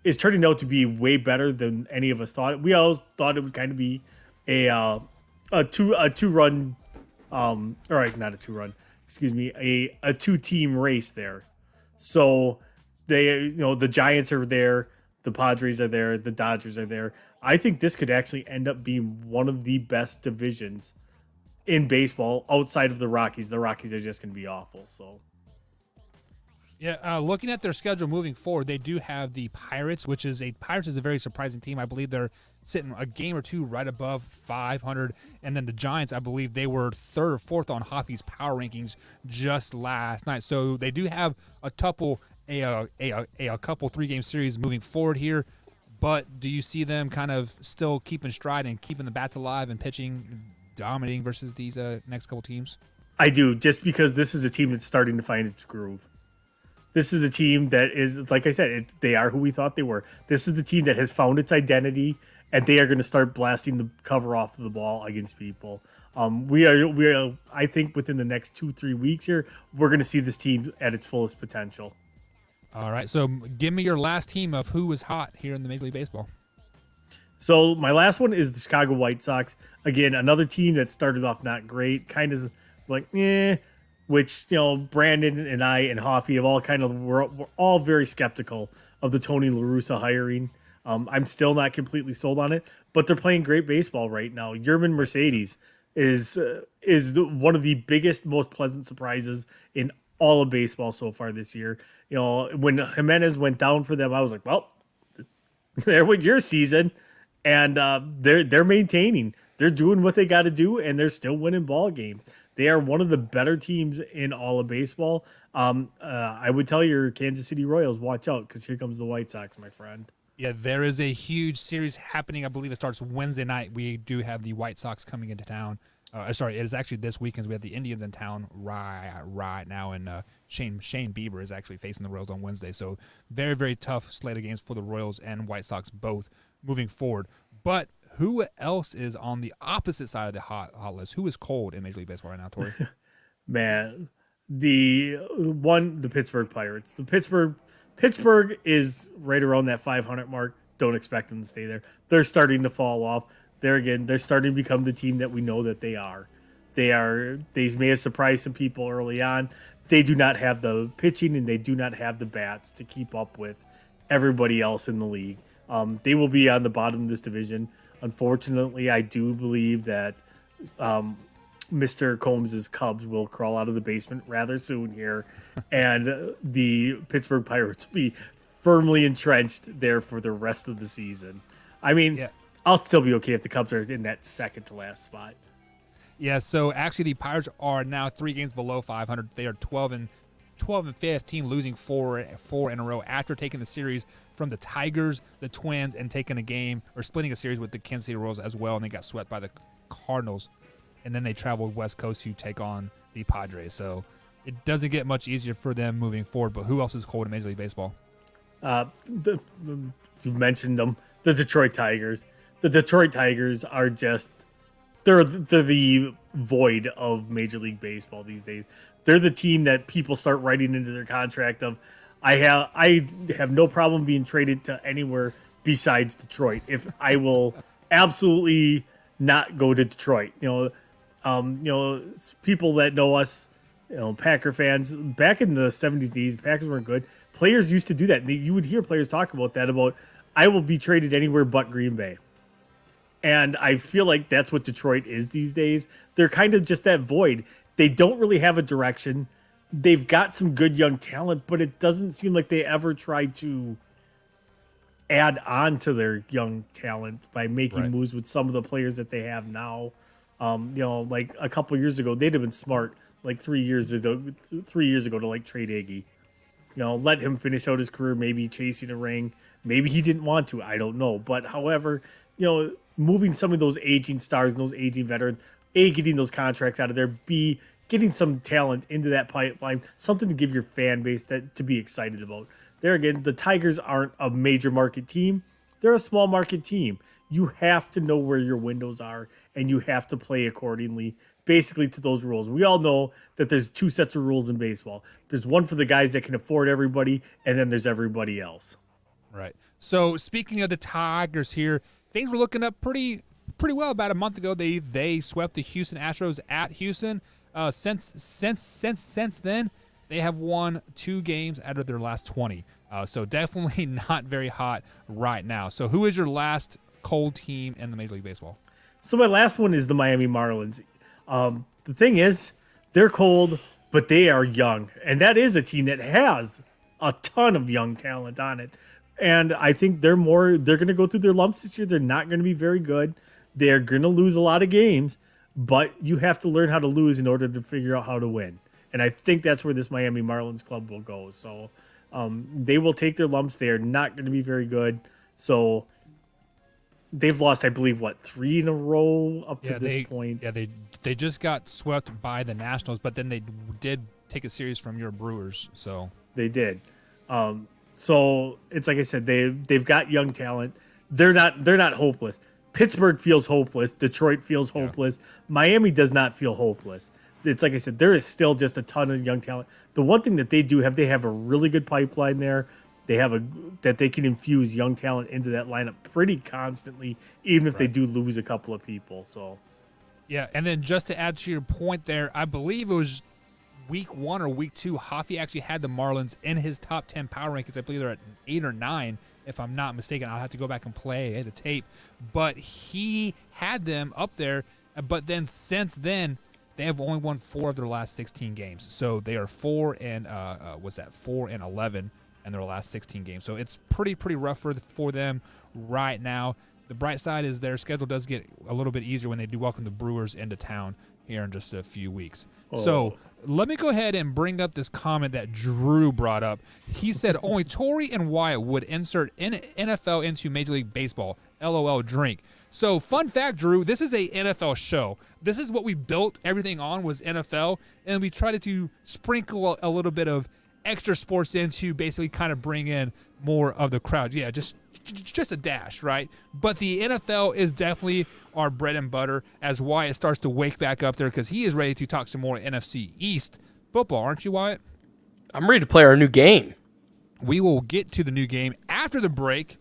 is turning out to be way better than any of us thought. We always thought it would kind of be a 2-team race there. So they, the Giants are there, the Padres are there, the Dodgers are there. I think this could actually end up being one of the best divisions in baseball outside of the Rockies. The Rockies are just going to be awful. So. Yeah, looking at their schedule moving forward, they do have the Pirates, Pirates is a very surprising team. I believe they're sitting a game or 2 right above 500. And then the Giants, I believe they were 3rd or 4th on Hockey's power rankings just last night. So they do have a couple 3-game series moving forward here. But do you see them kind of still keeping stride and keeping the bats alive and pitching, dominating versus these next couple teams? I do, just because this is a team that's starting to find its groove. This is a team that is, like I said, they are who we thought they were. This is the team that has found its identity, and they are going to start blasting the cover off of the ball against people. We are. I think within the next 2-3 weeks here, we're going to see this team at its fullest potential. All right, so give me your last team of who is hot here in the Major League Baseball. So my last one is the Chicago White Sox. Again, another team that started off not great, kind of like which Brandon and I and Hoffy have all we're all very skeptical of the Tony La Russa hiring. I'm still not completely sold on it, but they're playing great baseball right now. Yerman Mercedes is one of the biggest, most pleasant surprises in all of baseball so far this year. When Jimenez went down for them, I was like, well, there went your season, and they're maintaining. They're doing what they got to do, and they're still winning ball games. They are one of the better teams in all of baseball. I would tell your Kansas City Royals, watch out, because here comes the White Sox, my friend. Yeah, there is a huge series happening. I believe it starts Wednesday night. We do have the White Sox coming into town. It is actually this weekend. We have the Indians in town right now, and Shane Bieber is actually facing the Royals on Wednesday. So very, very tough slate of games for the Royals and White Sox both moving forward. But who else is on the opposite side of the hot list? Who is cold in Major League Baseball right now, Tori? Man, the Pittsburgh Pirates. The Pittsburgh is right around that 500 mark. Don't expect them to stay there. They're starting to fall off. They're starting to become the team that we know that they are. They may have surprised some people early on. They do not have the pitching and they do not have the bats to keep up with everybody else in the league. They will be on the bottom of this division. Unfortunately, I do believe that Mr. Combs's Cubs will crawl out of the basement rather soon here, and the Pittsburgh Pirates will be firmly entrenched there for the rest of the season. I mean, Yeah. I'll still be okay if the Cubs are in that second to last spot. Yeah, so actually the Pirates are now 3 games below 500. They are 12-15, losing four in a row after taking the series from the Tigers, the Twins, and taking a game or splitting a series with the Kansas City Royals as well, and they got swept by the Cardinals. And then they traveled West Coast to take on the Padres. So it doesn't get much easier for them moving forward. But who else is cold in Major League Baseball? You've mentioned them, the Detroit Tigers. The Detroit Tigers are just they're the void of Major League Baseball these days. They're the team that people start writing into their contract of I have no problem being traded to anywhere besides Detroit. If I will absolutely not go to Detroit. People that know us, Packer fans, back in the 70s, these Packers weren't good. Players used to do that. You would hear players talk about that, about I will be traded anywhere but Green Bay. And I feel like that's what Detroit is these days. They're kind of just that void. They don't really have a direction. They've got some good young talent, but it doesn't seem like they ever try to add on to their young talent by making moves with some of the players that they have now. Like a couple years ago, they'd have been smart, like 3 years ago to like trade Iggy. Let him finish out his career, maybe chasing a ring. Maybe he didn't want to. I don't know. But however, moving some of those aging stars and those aging veterans, A, getting those contracts out of there, B, getting some talent into that pipeline, something to give your fan base to be excited about. There again, the Tigers aren't a major market team. They're a small market team. You have to know where your windows are, and you have to play accordingly, basically to those rules. We all know that there's 2 sets of rules in baseball. There's one for the guys that can afford everybody, and then there's everybody else. Right. So speaking of the Tigers here, things were looking up pretty well about a month ago. They swept the Houston Astros at Houston. Since then, they have won 2 games out of their last 20. So definitely not very hot right now. So who is your last cold team in the Major League Baseball? So my last one is the Miami Marlins. The thing is, they're cold, but they are young. And that is a team that has a ton of young talent on it. And I think they're going to go through their lumps this year. They're not going to be very good. They're going to lose a lot of games, but you have to learn how to lose in order to figure out how to win. And I think that's where this Miami Marlins club will go. So they will take their lumps. They are not going to be very good. So they've lost, I believe, 3 in a row up to this point. Yeah, they just got swept by the Nationals, but then they did take a series from your Brewers. So they did. So it's like I said, they've got young talent. They're not hopeless. Pittsburgh feels hopeless. Detroit feels hopeless. Yeah. Miami does not feel hopeless. It's like I said, there is still just a ton of young talent. The one thing that they do have, they have a really good pipeline there. They have that they can infuse young talent into that lineup pretty constantly, even if they do lose a couple of people. So, yeah, and then just to add to your point there, I believe it was week 1 or week 2, Hoffy actually had the Marlins in his top 10 power rankings. I believe they're at 8 or 9, if I'm not mistaken. I'll have to go back and play the tape. But he had them up there. But then since then, they have only won 4 of their last 16 games. So they are 4 and 11 in their last 16 games. So it's pretty rough for them right now. The bright side is their schedule does get a little bit easier when they do welcome the Brewers into town here in just a few weeks. So let me go ahead and bring up this comment that Drew brought up. He said only Torrey and Wyatt would insert NFL into Major League Baseball. LOL drink. So fun fact, Drew, this is a NFL show. This is what we built everything on, was NFL, and we tried to sprinkle a little bit of extra sports in to basically kind of bring in more of the crowd. Yeah, just a dash, right? But the NFL is definitely our bread and butter as Wyatt starts to wake back up there, because he is ready to talk some more NFC East football, aren't you, Wyatt? I'm ready to play our new game. We will get to the new game after the break.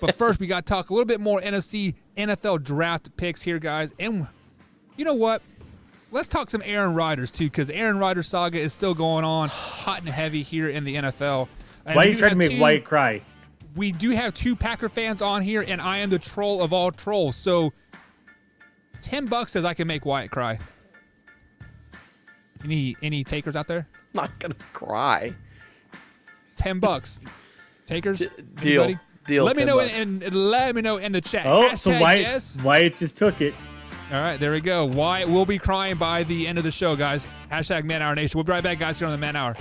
But first, we got to talk a little bit more NFC NFL draft picks here, guys. And you know what? Let's talk some Aaron Rodgers, too, because Aaron Rodgers saga is still going on hot and heavy here in the NFL. And why are you trying to make Wyatt cry? We do have 2 Packer fans on here, and I am the troll of all trolls. So $10 says I can make Wyatt cry. Any takers out there? I'm not gonna cry. $10. Takers? Deal. Anybody? Deal. Let me know $10. and let me know in the chat. Oh, so Hashtag Wyatt just took it. All right, there we go. Wyatt will be crying by the end of the show, guys. Hashtag Man Hour Nation. We'll be right back, guys, here on the Man Hour.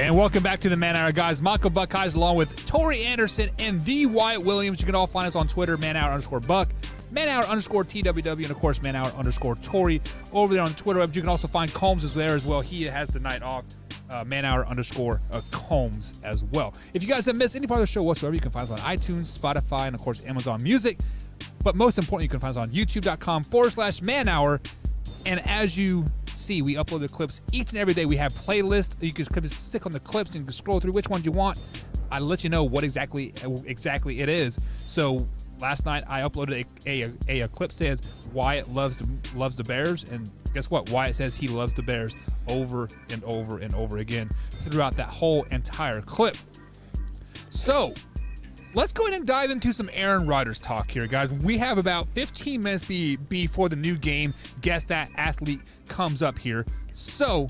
And welcome back to the Man Hour, guys. Michael Buckeyes along with Tori Anderson and the Wyatt Williams. You can all find us on Twitter, manhour_Buck, manhour_TWW, and of course, manhour_Tori over there on Twitter. You can also find Combs there as well. He has the night off. manhour_Combs as well. If you guys have missed any part of the show whatsoever, you can find us on iTunes, Spotify, and of course, Amazon Music. But most importantly, you can find us on youtube.com/manhour. And as you see, we upload the clips each and every day. We have playlists. You can just stick on the clips and you can scroll through which ones you want. I'll let you know what exactly it is. So last night I uploaded a clip says Wyatt loves the Bears, and guess what? Wyatt says he loves the Bears over and over and over again throughout that whole entire clip. So let's go ahead and dive into some Aaron Rodgers talk here, guys. We have about 15 minutes before the new game. Guess that athlete comes up here. So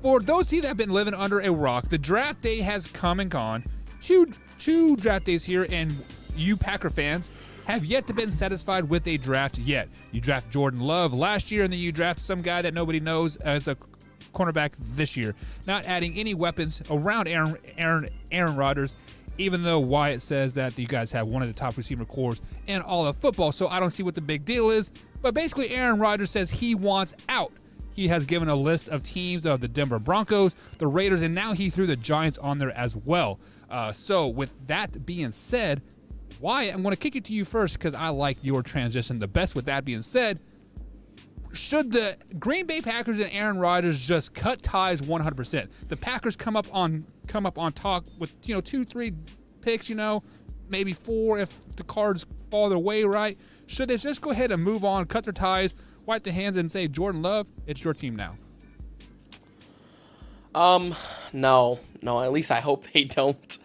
for those of you that have been living under a rock, the draft day has come and gone. Two draft days here, and you Packer fans have yet to been satisfied with a draft yet. You draft Jordan Love last year, and then you draft some guy that nobody knows as a cornerback this year, not adding any weapons around Aaron Rodgers, even though Wyatt says that you guys have one of the top receiver cores in all of football. So I don't see what the big deal is. But basically, Aaron Rodgers says he wants out. He has given a list of teams of the Denver Broncos, the Raiders, and now he threw the Giants on there as well. So with that being said, Wyatt, I'm going to kick it to you first because I like your transition the best. With that being said, should the Green Bay Packers and Aaron Rodgers just cut ties 100%? The Packers come up on top with 2-3 picks, maybe 4 if the cards fall their way, right? Should they just go ahead and move on, cut their ties, wipe their hands, and say, Jordan Love, it's your team now? No. At least I hope they don't.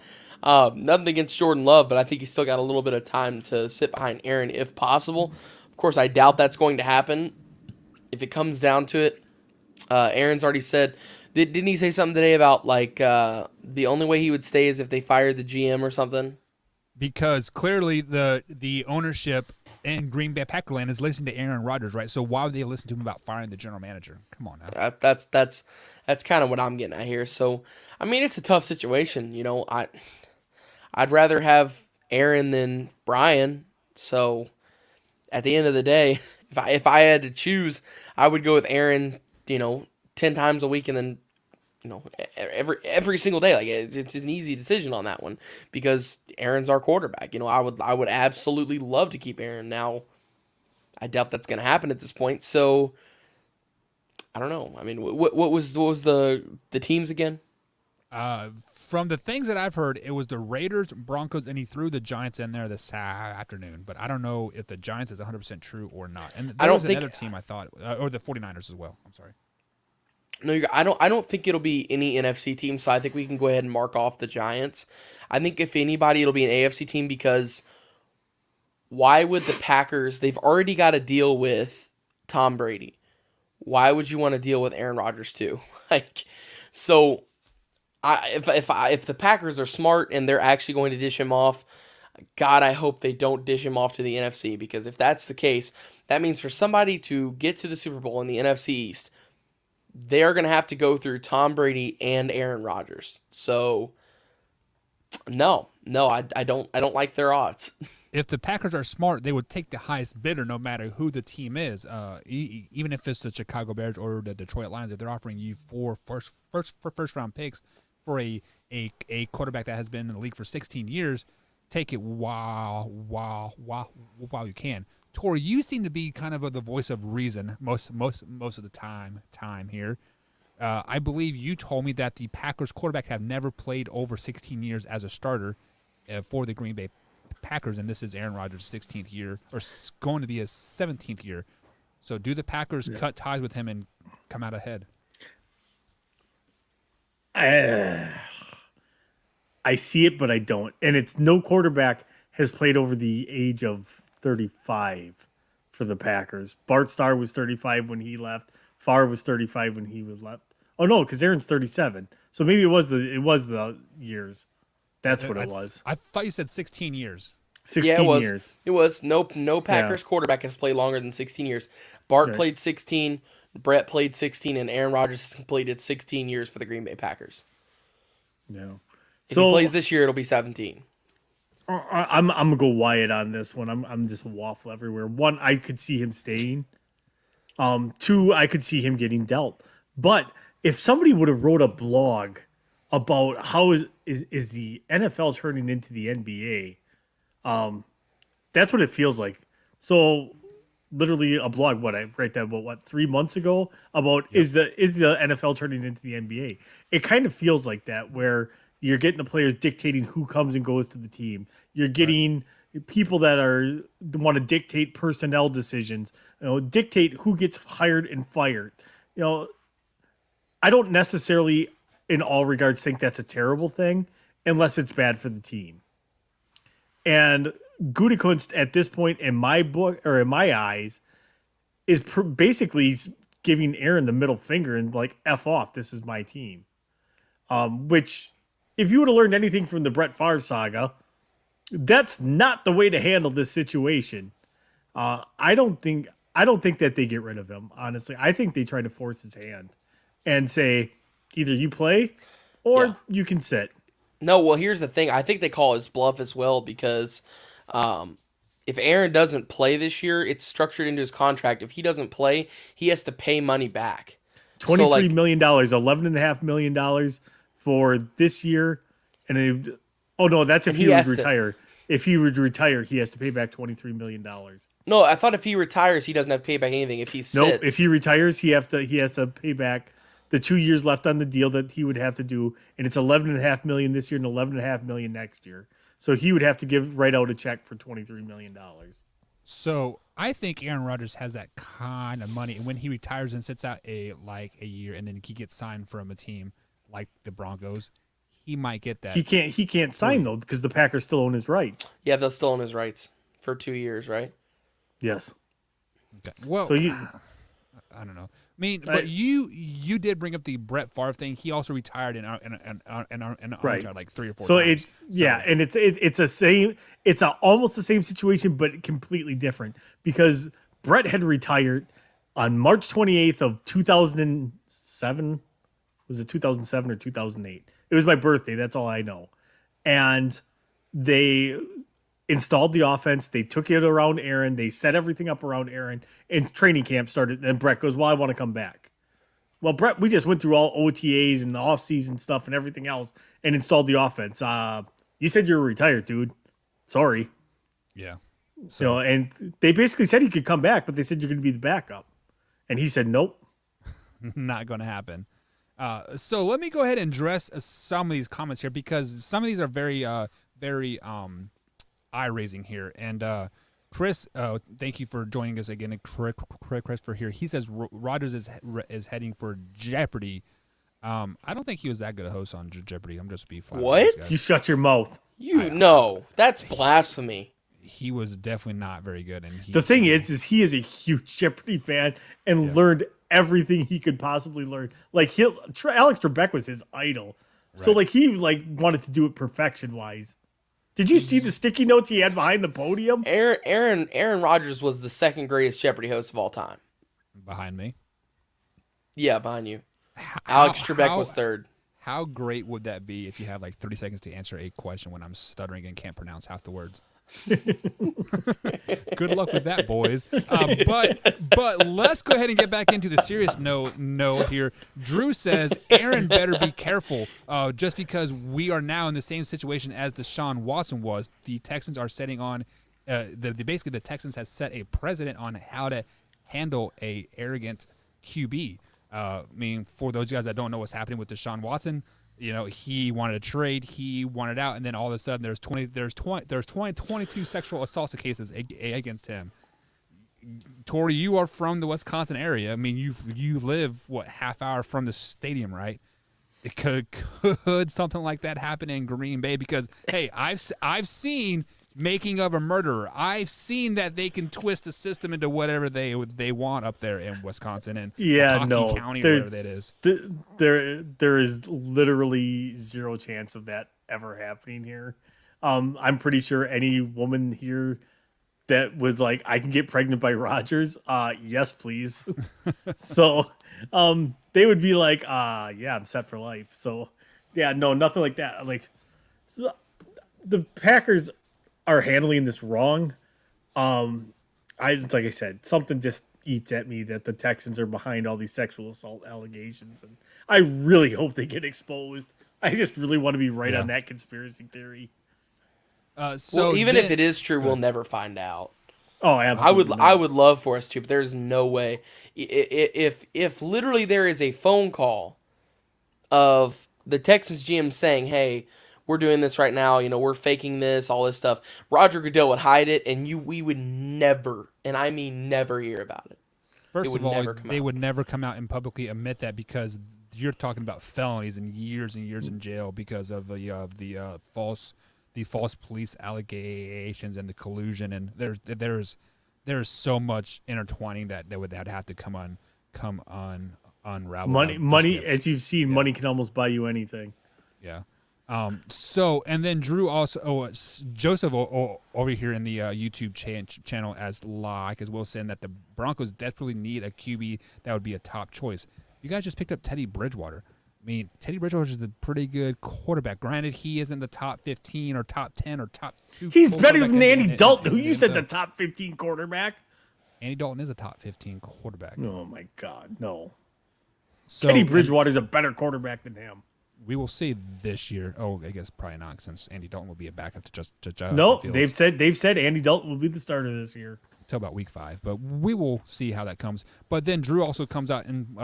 Nothing against Jordan Love, but I think he's still got a little bit of time to sit behind Aaron if possible. Of course, I doubt that's going to happen. If it comes down to it, Aaron's already said, didn't he say something today about the only way he would stay is if they fired the GM or something? Because clearly the ownership in Green Bay Packerland is listening to Aaron Rodgers, right? So why would they listen to him about firing the general manager? Come on now. That's kind of what I'm getting at here. So I mean, it's a tough situation. I I'd rather have Aaron than Brian. So at the end of the day, if I had to choose, I would go with Aaron, 10 times a week and then, every single day. Like it's an easy decision on that one because Aaron's our quarterback. I would absolutely love to keep Aaron. Now, I doubt that's going to happen at this point. So I don't know. I mean, what was the teams again? From the things that I've heard, it was the Raiders, Broncos, and he threw the Giants in there this afternoon. But I don't know if the Giants is 100% true or not. And there was another team I thought, or the 49ers as well. I'm sorry. No, I don't think it'll be any NFC team. So I think we can go ahead and mark off the Giants. I think if anybody, it'll be an AFC team because why would the Packers? They've already got to deal with Tom Brady. Why would you want to deal with Aaron Rodgers too? So. If the Packers are smart and they're actually going to dish him off, God, I hope they don't dish him off to the NFC because if that's the case, that means for somebody to get to the Super Bowl in the NFC East, they're going to have to go through Tom Brady and Aaron Rodgers. So, no, I don't like their odds. If the Packers are smart, they would take the highest bidder no matter who the team is. Even if it's the Chicago Bears or the Detroit Lions, if they're offering you four first round picks for a quarterback that has been in the league for 16 years, take it while you can. Tori, you seem to be kind of the voice of reason most of the time here. I believe you told me that the Packers quarterback have never played over 16 years as a starter for the Green Bay Packers, and this is Aaron Rodgers' 16th year, or going to be his 17th year. So do the Packers cut ties with him and come out ahead? I see it, but I don't. And it's no quarterback has played over the age of 35 for the Packers. Bart Starr was 35 when he left. Favre was 35 when he was left. Oh no, because Aaron's 37. So maybe it was the years. That's what it was. I thought you said 16 years. 16 years. It was. No Packers quarterback has played longer than 16 years. Bart played 16. Brett played 16, and Aaron Rodgers has completed 16 years for the Green Bay Packers. Yeah. If he plays this year, it'll be 17. I'm gonna go Wyatt on this one. I'm just waffle everywhere. One, I could see him staying. Two, I could see him getting dealt. But if somebody would have wrote a blog about how is the NFL turning into the NBA, that's what it feels like. So literally a blog, I write that about 3 months ago about is the NFL turning into the NBA. It kind of feels like that where you're getting the players dictating who comes and goes to the team. You're getting people that want to dictate personnel decisions, dictate who gets hired and fired. I don't necessarily in all regards think that's a terrible thing unless it's bad for the team. And Gutekunst at this point in my book or in my eyes is basically giving Aaron the middle finger and like F off. This is my team. Which if you would have learned anything from the Brett Favre saga, that's not the way to handle this situation. I don't think that they get rid of him. Honestly, I think they try to force his hand and say either you play or you can sit. No, well, here's the thing. I think they call his bluff as well because if Aaron doesn't play this year, it's structured into his contract. If he doesn't play, he has to pay money back. $23 million, $11.5 million for this year. And that's if he would retire. If he would retire, he has to pay back $23 million. No, I thought if he retires, he doesn't have to pay back anything. If he sits. Nope, if he retires, he has to pay back the 2 years left on the deal that he would have to do, and it's $11.5 million this year and $11.5 million next year. So he would have to write out a check for $23 million. So I think Aaron Rodgers has that kind of money, and when he retires and sits out a year, and then he gets signed from a team like the Broncos, he might get that. He can't sign though because the Packers still own his rights. Yeah, they'll still own his rights for 2 years, right? Yes. Okay. Well, so I don't know. I mean, but you did bring up the Brett Favre thing. He also retired and retired like 3 or 4 times. And it's almost the same situation, but completely different because Brett had retired on March 28th of 2007. Was it 2007 or 2008? It was my birthday. That's all I know. And they installed the offense. They took it around Aaron. They set everything up around Aaron. And training camp started. And Brett goes, well, I want to come back. Well, Brett, we just went through all OTAs and the offseason stuff and everything else and installed the offense. You said you were retired, dude. Sorry. Yeah. So, and they basically said he could come back, but they said you're going to be the backup. And he said, nope. Not going to happen. So let me go ahead and address some of these comments here because some of these are very eye-raising here. And Chris, thank you for joining us again. Christopher here. He says Rodgers is heading for Jeopardy. I don't think he was that good a host on Jeopardy. I'm just being flat. What? You shut your mouth. No, that's blasphemy. He was definitely not very good. And the thing is he is a huge Jeopardy fan and learned everything he could possibly learn. Like Alex Trebek was his idol, so like he wanted to do it perfection wise. Did you see the sticky notes he had behind the podium? Aaron Rodgers was the second greatest Jeopardy host of all time. Behind me? Yeah, behind you. Alex Trebek was third. How great would that be if you had like 30 seconds to answer a question when I'm stuttering and can't pronounce half the words? Good luck with that, boys. But let's go ahead and get back into the serious note here. Drew says Aaron better be careful. Just because we are now in the same situation as Deshaun Watson was, the Texans are setting on basically the Texans has set a precedent on how to handle a arrogant QB. I mean, for those guys that don't know what's happening with Deshaun Watson, you know, he wanted a trade, he wanted out, and then all of a sudden there's 22 sexual assault cases against him. Tori, you are from the Wisconsin area. I mean, you live half hour from the stadium, right? It could something like that happen in Green Bay because hey, I've seen making of a murderer. I've seen that they can twist the system into whatever they want up there in Wisconsin and County, whatever that is. There is literally zero chance of that ever happening here. I'm pretty sure any woman here that was like, I can get pregnant by Rodgers, yes, please. So they would be like, yeah, I'm set for life. So yeah, no, nothing like that. Like so the Packers are handling this wrong. It's like I said, something just eats at me that the Texans are behind all these sexual assault allegations, and I really hope they get exposed. I just really want to be right on that conspiracy theory. Even if it is true, we'll never find out. Oh, absolutely. I would love for us to, but there's no way. If literally there is a phone call of the Texans GM saying, "Hey, we're doing this right now. You know, we're faking this, all this stuff." Roger Goodell would hide it, and we would never, and I mean never, hear about it. First of all, they would never come out and publicly admit that because you're talking about felonies and years in jail because of the false police allegations and the collusion, and there's so much intertwining that would have to come unravel. Money, as you've seen, money can almost buy you anything. Yeah. So, and then Drew also, Joseph over here in the YouTube channel as like as well saying that the Broncos desperately need a QB that would be a top choice. You guys just picked up Teddy Bridgewater. I mean, Teddy Bridgewater is a pretty good quarterback. Granted, he isn't the top 15 or top 10 or top 2. He's better than Andy Dalton, who you said the top 15 quarterback. Andy Dalton is a top 15 quarterback. Oh, my God, no. So, Teddy Bridgewater is a better quarterback than him. We will see this year. Oh, I guess probably not, since Andy Dalton will be a backup to Justin No, Fields. they've said Andy Dalton will be the starter this year until about week 5, but we will see how that comes. But then Drew also comes out and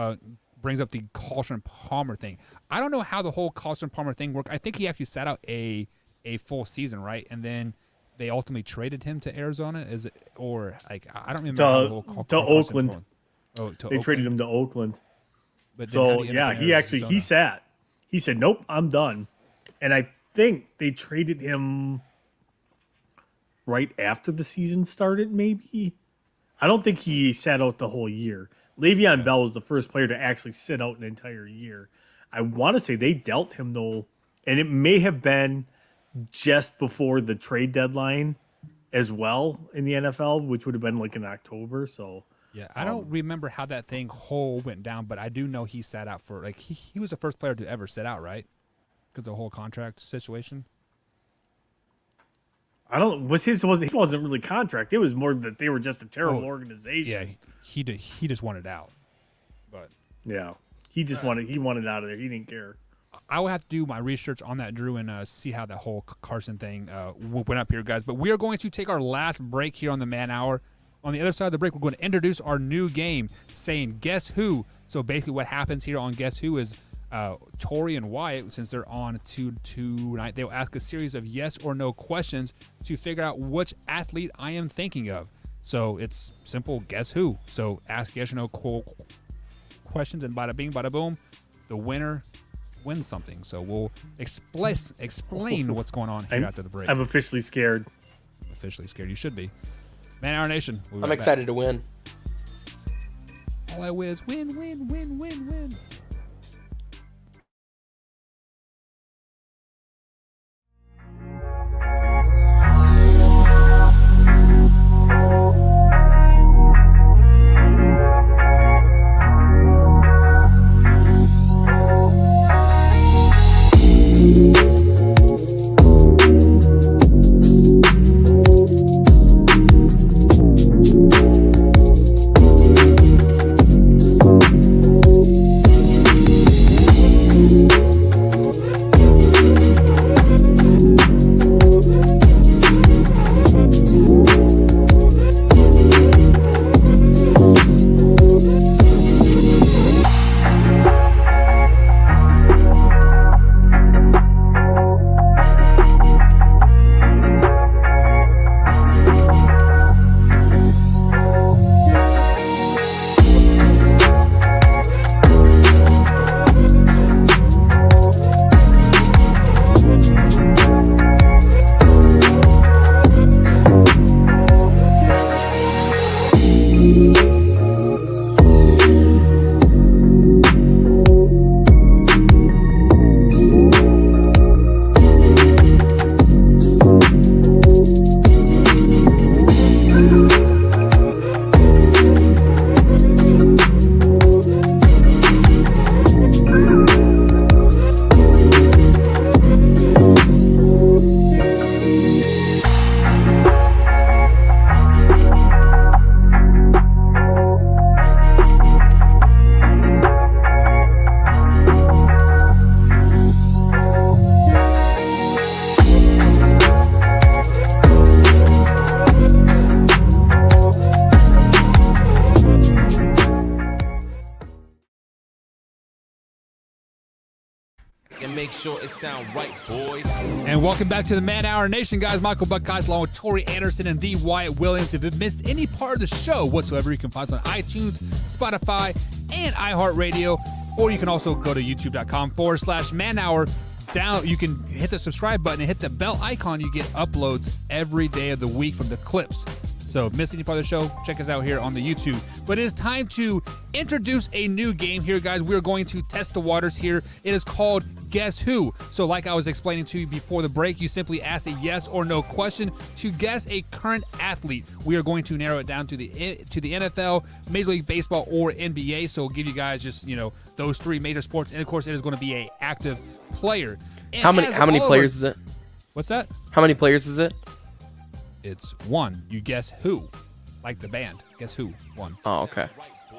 brings up the Carlson Palmer thing. I don't know how the whole Carlson Palmer thing worked. I think he actually sat out a full season, right? And then they ultimately traded him to Arizona. Is it or like I don't remember how the whole to Oakland. Oh, to they Oakland? Traded him to Oakland. But so yeah, he sat. He said, "Nope, I'm done." And I think they traded him right after the season started. Maybe I don't think he sat out the whole year. Le'Veon Bell was the first player to actually sit out an entire year. I want to say they dealt him though, and it may have been just before the trade deadline as well in the NFL, which would have been like in October. So yeah, I don't remember how that thing whole went down, but I do know he sat out for like he was the first player to ever sit out, right? Because the whole contract situation. I don't. He wasn't really contract. It was more that they were just a terrible Yeah, organization. he just wanted out. But Yeah. He just wanted out of there. He didn't care. I will have to do my research on that, Drew, and see how that whole Carson thing went up here, guys. But we are going to take our last break here on the Man Hour. On the other side of the break, we're going to introduce our new game, saying Guess Who. So basically what happens here on Guess Who is Tori and Wyatt, since they're on tonight, they will ask a series of yes or no questions to figure out which athlete I am thinking of. So it's simple, Guess Who. So ask yes or no questions, and bada bing, bada boom, the winner wins something. So we'll explain what's going on here after the break. I'm officially scared. Officially scared. You should be. Man Hour Nation. I'm excited to win. All I win is win, win, win, win, win. And make sure it sound right, boys. And welcome back to the Man Hour Nation, guys. Michael Buckeyes along with Tori Anderson and the Wyatt Williams. If you missed any part of the show whatsoever, you can find us on iTunes, Spotify, and iHeartRadio. Or you can also go to youtube.com/Man Hour. You can hit the subscribe button and hit the bell icon. You get uploads every day of the week from the clips. So if you missed any part of the show, check us out here on the YouTube. But it is time to introduce a new game here, guys. We're going to test the waters here. It is called Guess Who. So like I was explaining to you before the break, you simply ask a yes or no question to guess a current athlete. We are going to narrow it down to the NFL, Major League Baseball, or NBA. So we'll give you guys just, those three major sports. And of course, it is going to be an active player. And How many players is it? What's that? How many players is it? It's one. You guess who. Like the band. Guess who? One. Oh, okay.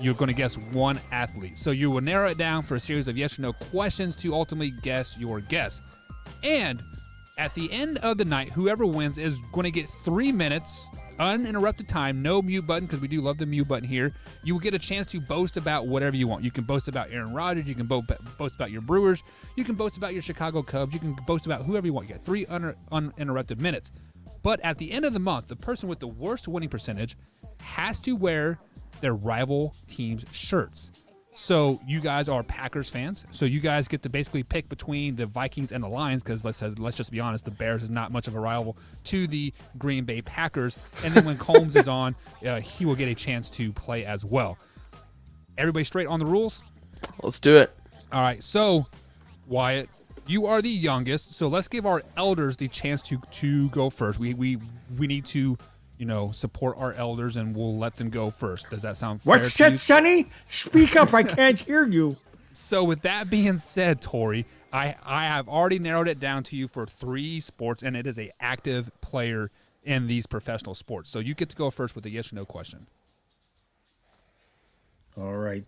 You're going to guess one athlete. So you will narrow it down for a series of yes or no questions to ultimately guess your guess. And at the end of the night, whoever wins is going to get 3 minutes, uninterrupted time, no mute button, because we do love the mute button here. You will get a chance to boast about whatever you want. You can boast about Aaron Rodgers. You can boast about your Brewers. You can boast about your Chicago Cubs. You can boast about whoever you want. You got 3 uninterrupted minutes. But at the end of the month, the person with the worst winning percentage has to wear their rival team's shirts. So you guys are Packers fans. So you guys get to basically pick between the Vikings and the Lions, because let's just be honest, the Bears is not much of a rival to the Green Bay Packers. And then when Combs is on, he will get a chance to play as well. Everybody straight on the rules? Let's do it. All right. So, Wyatt, you are the youngest, so let's give our elders the chance to go first. We need to, support our elders, and we'll let them go first. Does that sound fair? What's that, Sonny? Speak up. I can't hear you. So with that being said, Tori, I have already narrowed it down to you for 3 sports, and it is a active player in these professional sports. So you get to go first with a yes or no question. All right.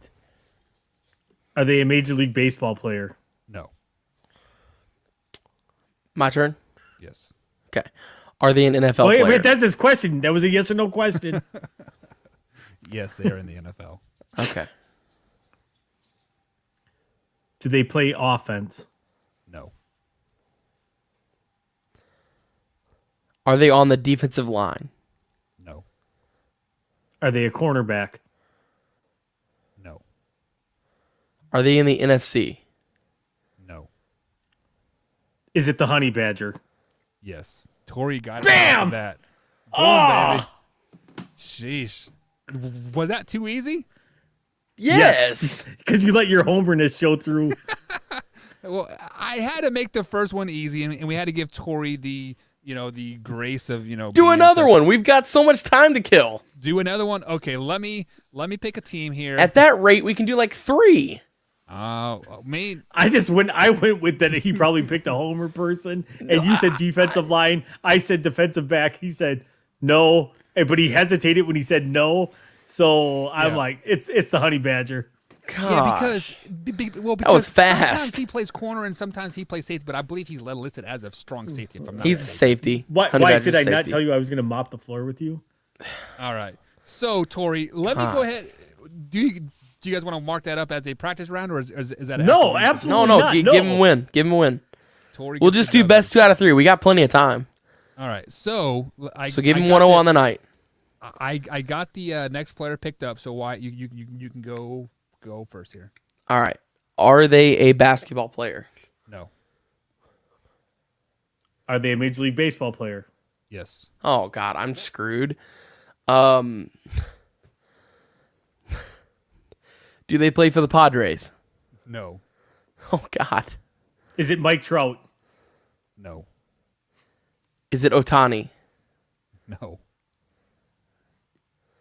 Are they a Major League Baseball player? No. My turn? Yes. Okay. Are they an NFL player? Wait, that's his question. That was a yes or no question. Yes, they are in the NFL. Okay. Do they play offense? No. Are they on the defensive line? No. Are they a cornerback? No. Are they in the NFC? No. Is it the Honey Badger? Yes. Tori got it. Bam! That. Boom, baby. Sheesh. Was that too easy? Yes. Because you let your homerness show through. Well, I had to make the first one easy, and we had to give Tori the grace of Do being another such- one. We've got so much time to kill. Do another one. Okay, let me pick a team here. At that rate, we can do like 3. Me. I went with that he probably picked a homer person, and you said defensive line. I said defensive back. He said no, but he hesitated when he said no. So I'm Yeah. like, it's the Honey Badger. Yeah, Gosh. because was fast. Sometimes he plays corner and sometimes he plays safety, but I believe he's listed as a strong safety. If I'm not He's a mistaken. safety. Why Honey Badger's did I not safety. tell you I was going to mop the floor with you? All right. So Tori, let me go ahead. Do you guys want to mark that up as a practice round, or is that No, after we- absolutely No, not. give him a win. Give him a win. Tori We'll gets just the do W. best 2 out of 3. We got plenty of time. All right. So So give him got 1-0 on the night. I got the next player picked up. So why you can go first here. All right. Are they a basketball player? No. Are they a Major League Baseball player? Yes. Oh God, I'm screwed. Do they play for the Padres? No. Oh God. Is it Mike Trout? No. Is it Otani? No.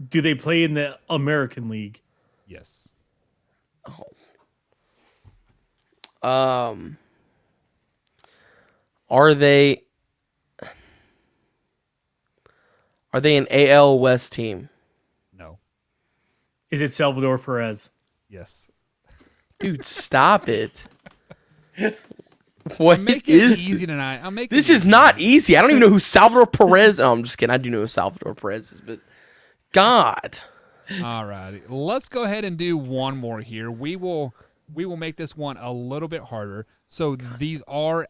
Do they play in the American League? Yes. Are they an AL West team? No. Is it Salvador Perez? Yes. Dude, stop it. What Make it is easy tonight. I'm making this? it Is easy not tonight. easy. I don't even know who Salvador Perez. Oh, I'm just kidding. I do know who Salvador Perez is, but God. All righty. Let's go ahead and do one more here. We will make this one a little bit harder. So these are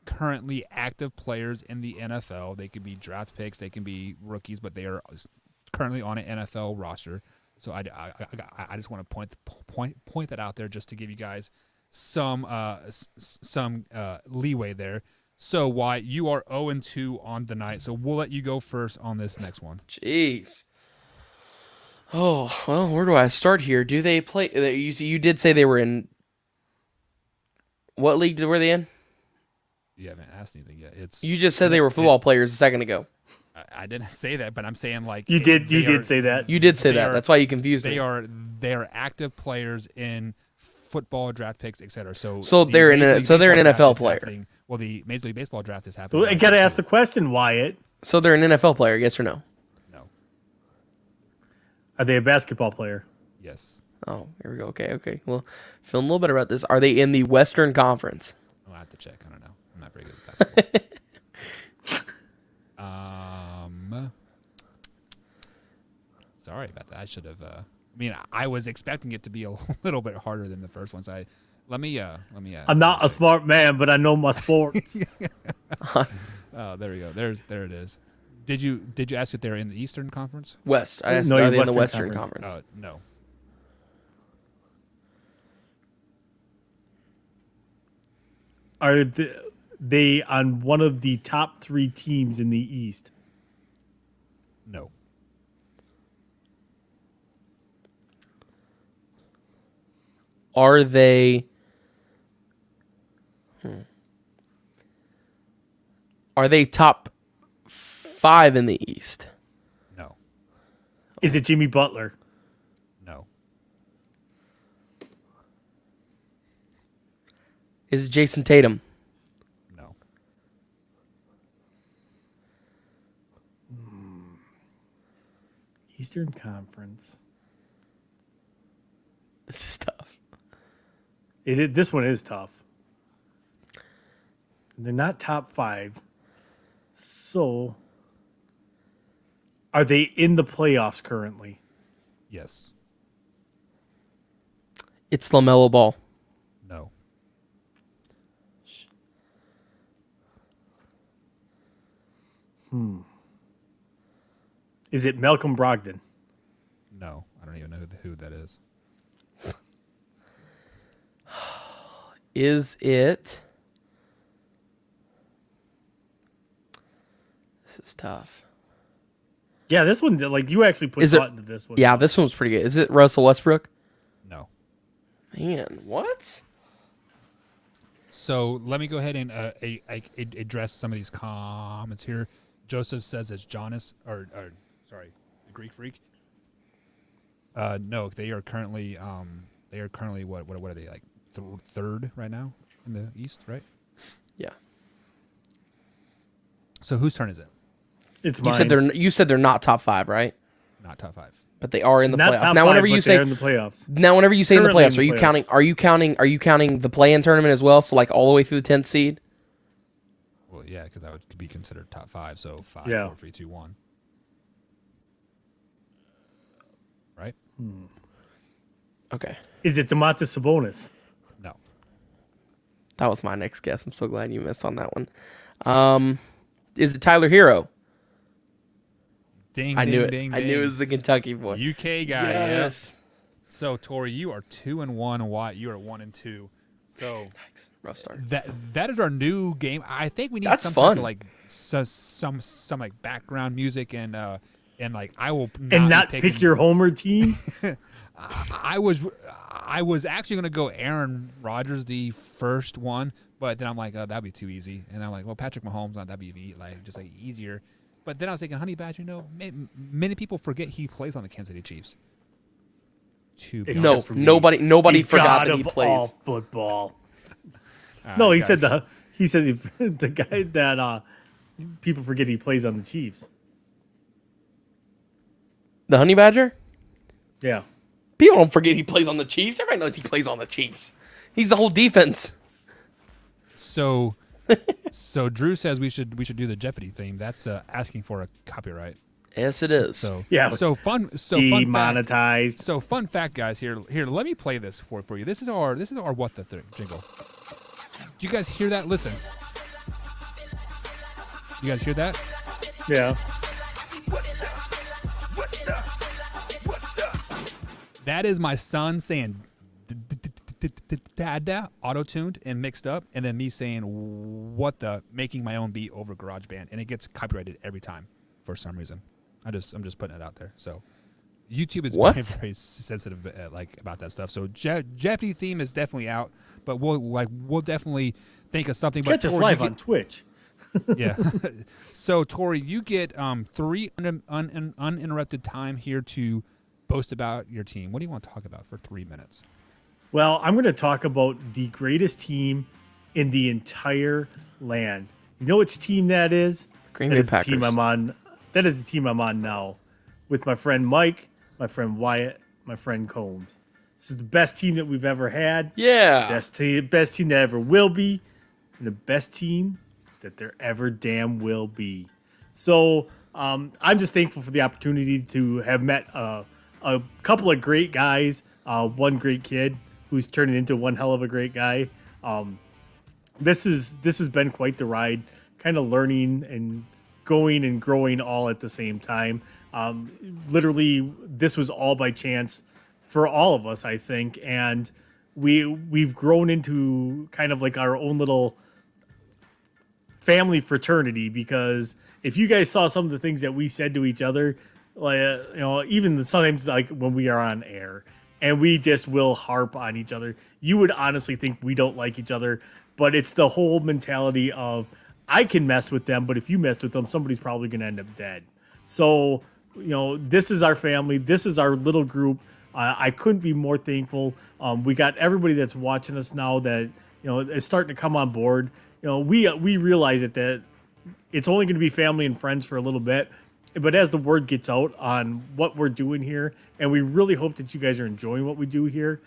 currently active players in the NFL. They could be draft picks, they can be rookies, but they are currently on an NFL roster. So I just want to point that out there just to give you guys some leeway there. So why you are 0-2 on the night. So we'll let you go first on this next one. Jeez. Oh, well, where do I start here? Do they play? You did say they were in. What league were they in? You haven't asked anything yet. You just said they were football players a second ago. I didn't say that, but I'm saying like You did they are- say that. You did say They that. are- That's why you confused They me. are active players in football draft picks, etc. So So the they're Major an League NFL Baseball draft is player. happening- Well, the Major League Baseball draft is happening. Well, I got to ask the question, Wyatt. So they're an NFL player, yes or no? No. Are they a basketball player? Yes. Oh, here we go. Okay. Well, feeling a little better about this. Are they in the Western Conference? I'll have to check. I don't know. I'm not very good at basketball. Sorry about that. I should have. I was expecting it to be a little bit harder than the first one. So let me. I'm not a smart man, but I know my sports. Oh, there we go. There it is. Did you ask if they're in the Eastern Conference? West. I asked, No, are they in the Western Western Conference. Conference? No. Are they on one of the top 3 teams in the East? No. Are they? Are they top 5 in the East? No. Is it Jimmy Butler? No. Is it Jason Tatum? No. Eastern Conference. This is tough. This one is tough. They're not top 5. So, are they in the playoffs currently? Yes. It's LaMelo Ball. No. Is it Malcolm Brogdon? No. I don't even know who that is. Is it? This is tough. Yeah, this one, like, you actually put Is it- thought into this one. Yeah, this one's pretty good. Is it Russell Westbrook? No. Man, what? So let me go ahead and address some of these comments here. Joseph says it's Jonas, or sorry, the Greek Freak. No, they are currently what are they, like third right now in the East, right? Yeah. So whose turn is it? It's You mine. said they're not top 5, right? Not top 5. But they are in the Not playoffs. top Now, whenever 5, you but say they're in the playoffs. now, whenever you say in the Currently in playoffs, the playoffs. are you counting the play-in tournament as well? So like all the way through the 10th seed? Well, yeah, because that would be considered top 5. So 5, Yeah. 4, 3, 2, 1. Right? Okay. Is it Domantas Sabonis? No. That was my next guess. I'm so glad you missed on that one. Is it Tyler Hero? Ding, I ding, knew it. ding, I ding. knew it was the Kentucky boy. UK guy. Yes. So Tori, you are 2-1, and Wyatt, you are 1-2. So Yikes. Rough start. that is our new game. I think we need That's some fun. type of like some like background music and like I will And not be pick picking- your homer teams? I was actually gonna go Aaron Rodgers the first one, but then I'm like, oh, that'd be too easy. And I'm like, well, Patrick Mahomes, that'd be like just like easier. But then I was thinking, Honey Badger, many people forget he plays on the Kansas City Chiefs. To be Except No, honest. for me. nobody The forgot god that he of all plays. football. All No, right, he said guys. the guy that people forget he plays on the Chiefs. The Honey Badger? Yeah. People don't forget he plays on the Chiefs. Everybody knows he plays on the Chiefs. He's the whole defense. So Drew says we should do the Jeopardy theme. That's asking for a copyright. Yes, it is. So Yeah. So fun fact. Demonetized. So fun fact, guys. Here. Let me play this for you. This is our what the jingle. Do you guys hear that? Listen. You guys hear that? Yeah. That is my son saying "dada" auto-tuned and mixed up, and then me saying "what the," making my own beat over GarageBand, and it gets copyrighted every time for some reason. I'm just putting it out there. So YouTube is What? very, very sensitive about that stuff. So Jeopardy theme is definitely out, but we'll definitely think of something. Catch but us Tori, live you on Twitch. yeah. So Tori, you get 3 uninterrupted time here to boast about your team. What do you want to talk about for 3 minutes? Well, I'm going to talk about the greatest team in the entire land. You know which team that is? Green That Bay is the team Packers. I'm on. That is the team I'm on now, with my friend Mike, my friend Wyatt, my friend Combs. This is the best team that we've ever had. Yeah. Best team that ever will be, and the best team that there ever damn will be. So I'm just thankful for the opportunity to have met a couple of great guys, one great kid who's turning into one hell of a great guy. This has been quite the ride, kind of learning and going and growing all at the same time. Literally, this was all by chance for all of us, I think, and we've grown into kind of like our own little family fraternity, because if you guys saw some of the things that we said to each other, like even sometimes like when we are on air and we just will harp on each other, you would honestly think we don't like each other, but it's the whole mentality of I can mess with them, but if you mess with them, somebody's probably going to end up dead. So this is our family, this is our little group. I couldn't be more thankful. We got everybody that's watching us now that is starting to come on board. We realize that it's only going to be family and friends for a little bit, but as the word gets out on what we're doing here, and we really hope that you guys are enjoying what we do here,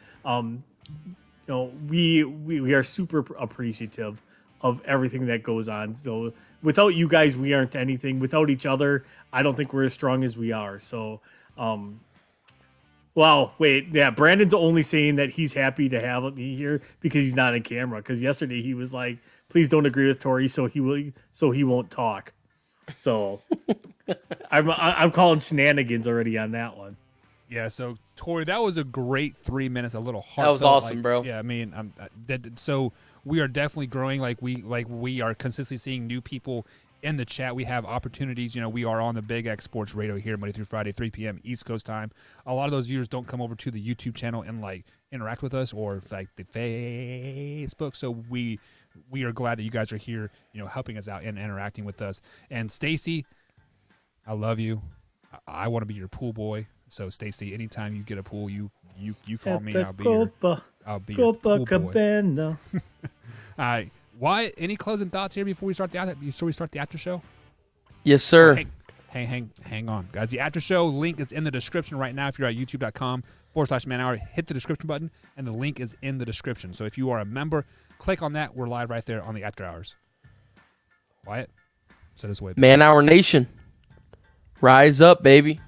we are super appreciative of everything that goes on. So without you guys, we aren't anything. Without each other, I don't think we're as strong as we are. So, well, wait, yeah, Brandon's only saying that he's happy to have me here because he's not on camera. Because yesterday he was like, "Please don't agree with Tori, so he won't talk." So I'm calling shenanigans already on that one. Yeah, so Tori, that was a great 3 minutes. A little heartfelt. That was awesome, bro. Yeah, I mean, so we are definitely growing. Like we are consistently seeing new people in the chat. We have opportunities. We are on the Big X Sports Radio here Monday through Friday, 3 p.m. East Coast time. A lot of those viewers don't come over to the YouTube channel and like interact with us or like the Facebook. So we are glad that you guys are here, helping us out and interacting with us. And Stacy, I love you. I want to be your pool boy. So Stacy, anytime you get a pool, you call me. I'll be your pool boy. Cabana. All right. Why? Any closing thoughts here before we start the after show? Yes, sir. Hang on, guys. The after show link is in the description right now. If you're at youtube.com/man-hour, hit the description button, and the link is in the description. So if you are a member, click on that. We're live right there on the after hours. Wyatt, set us away. Man Hour Nation, rise up, baby.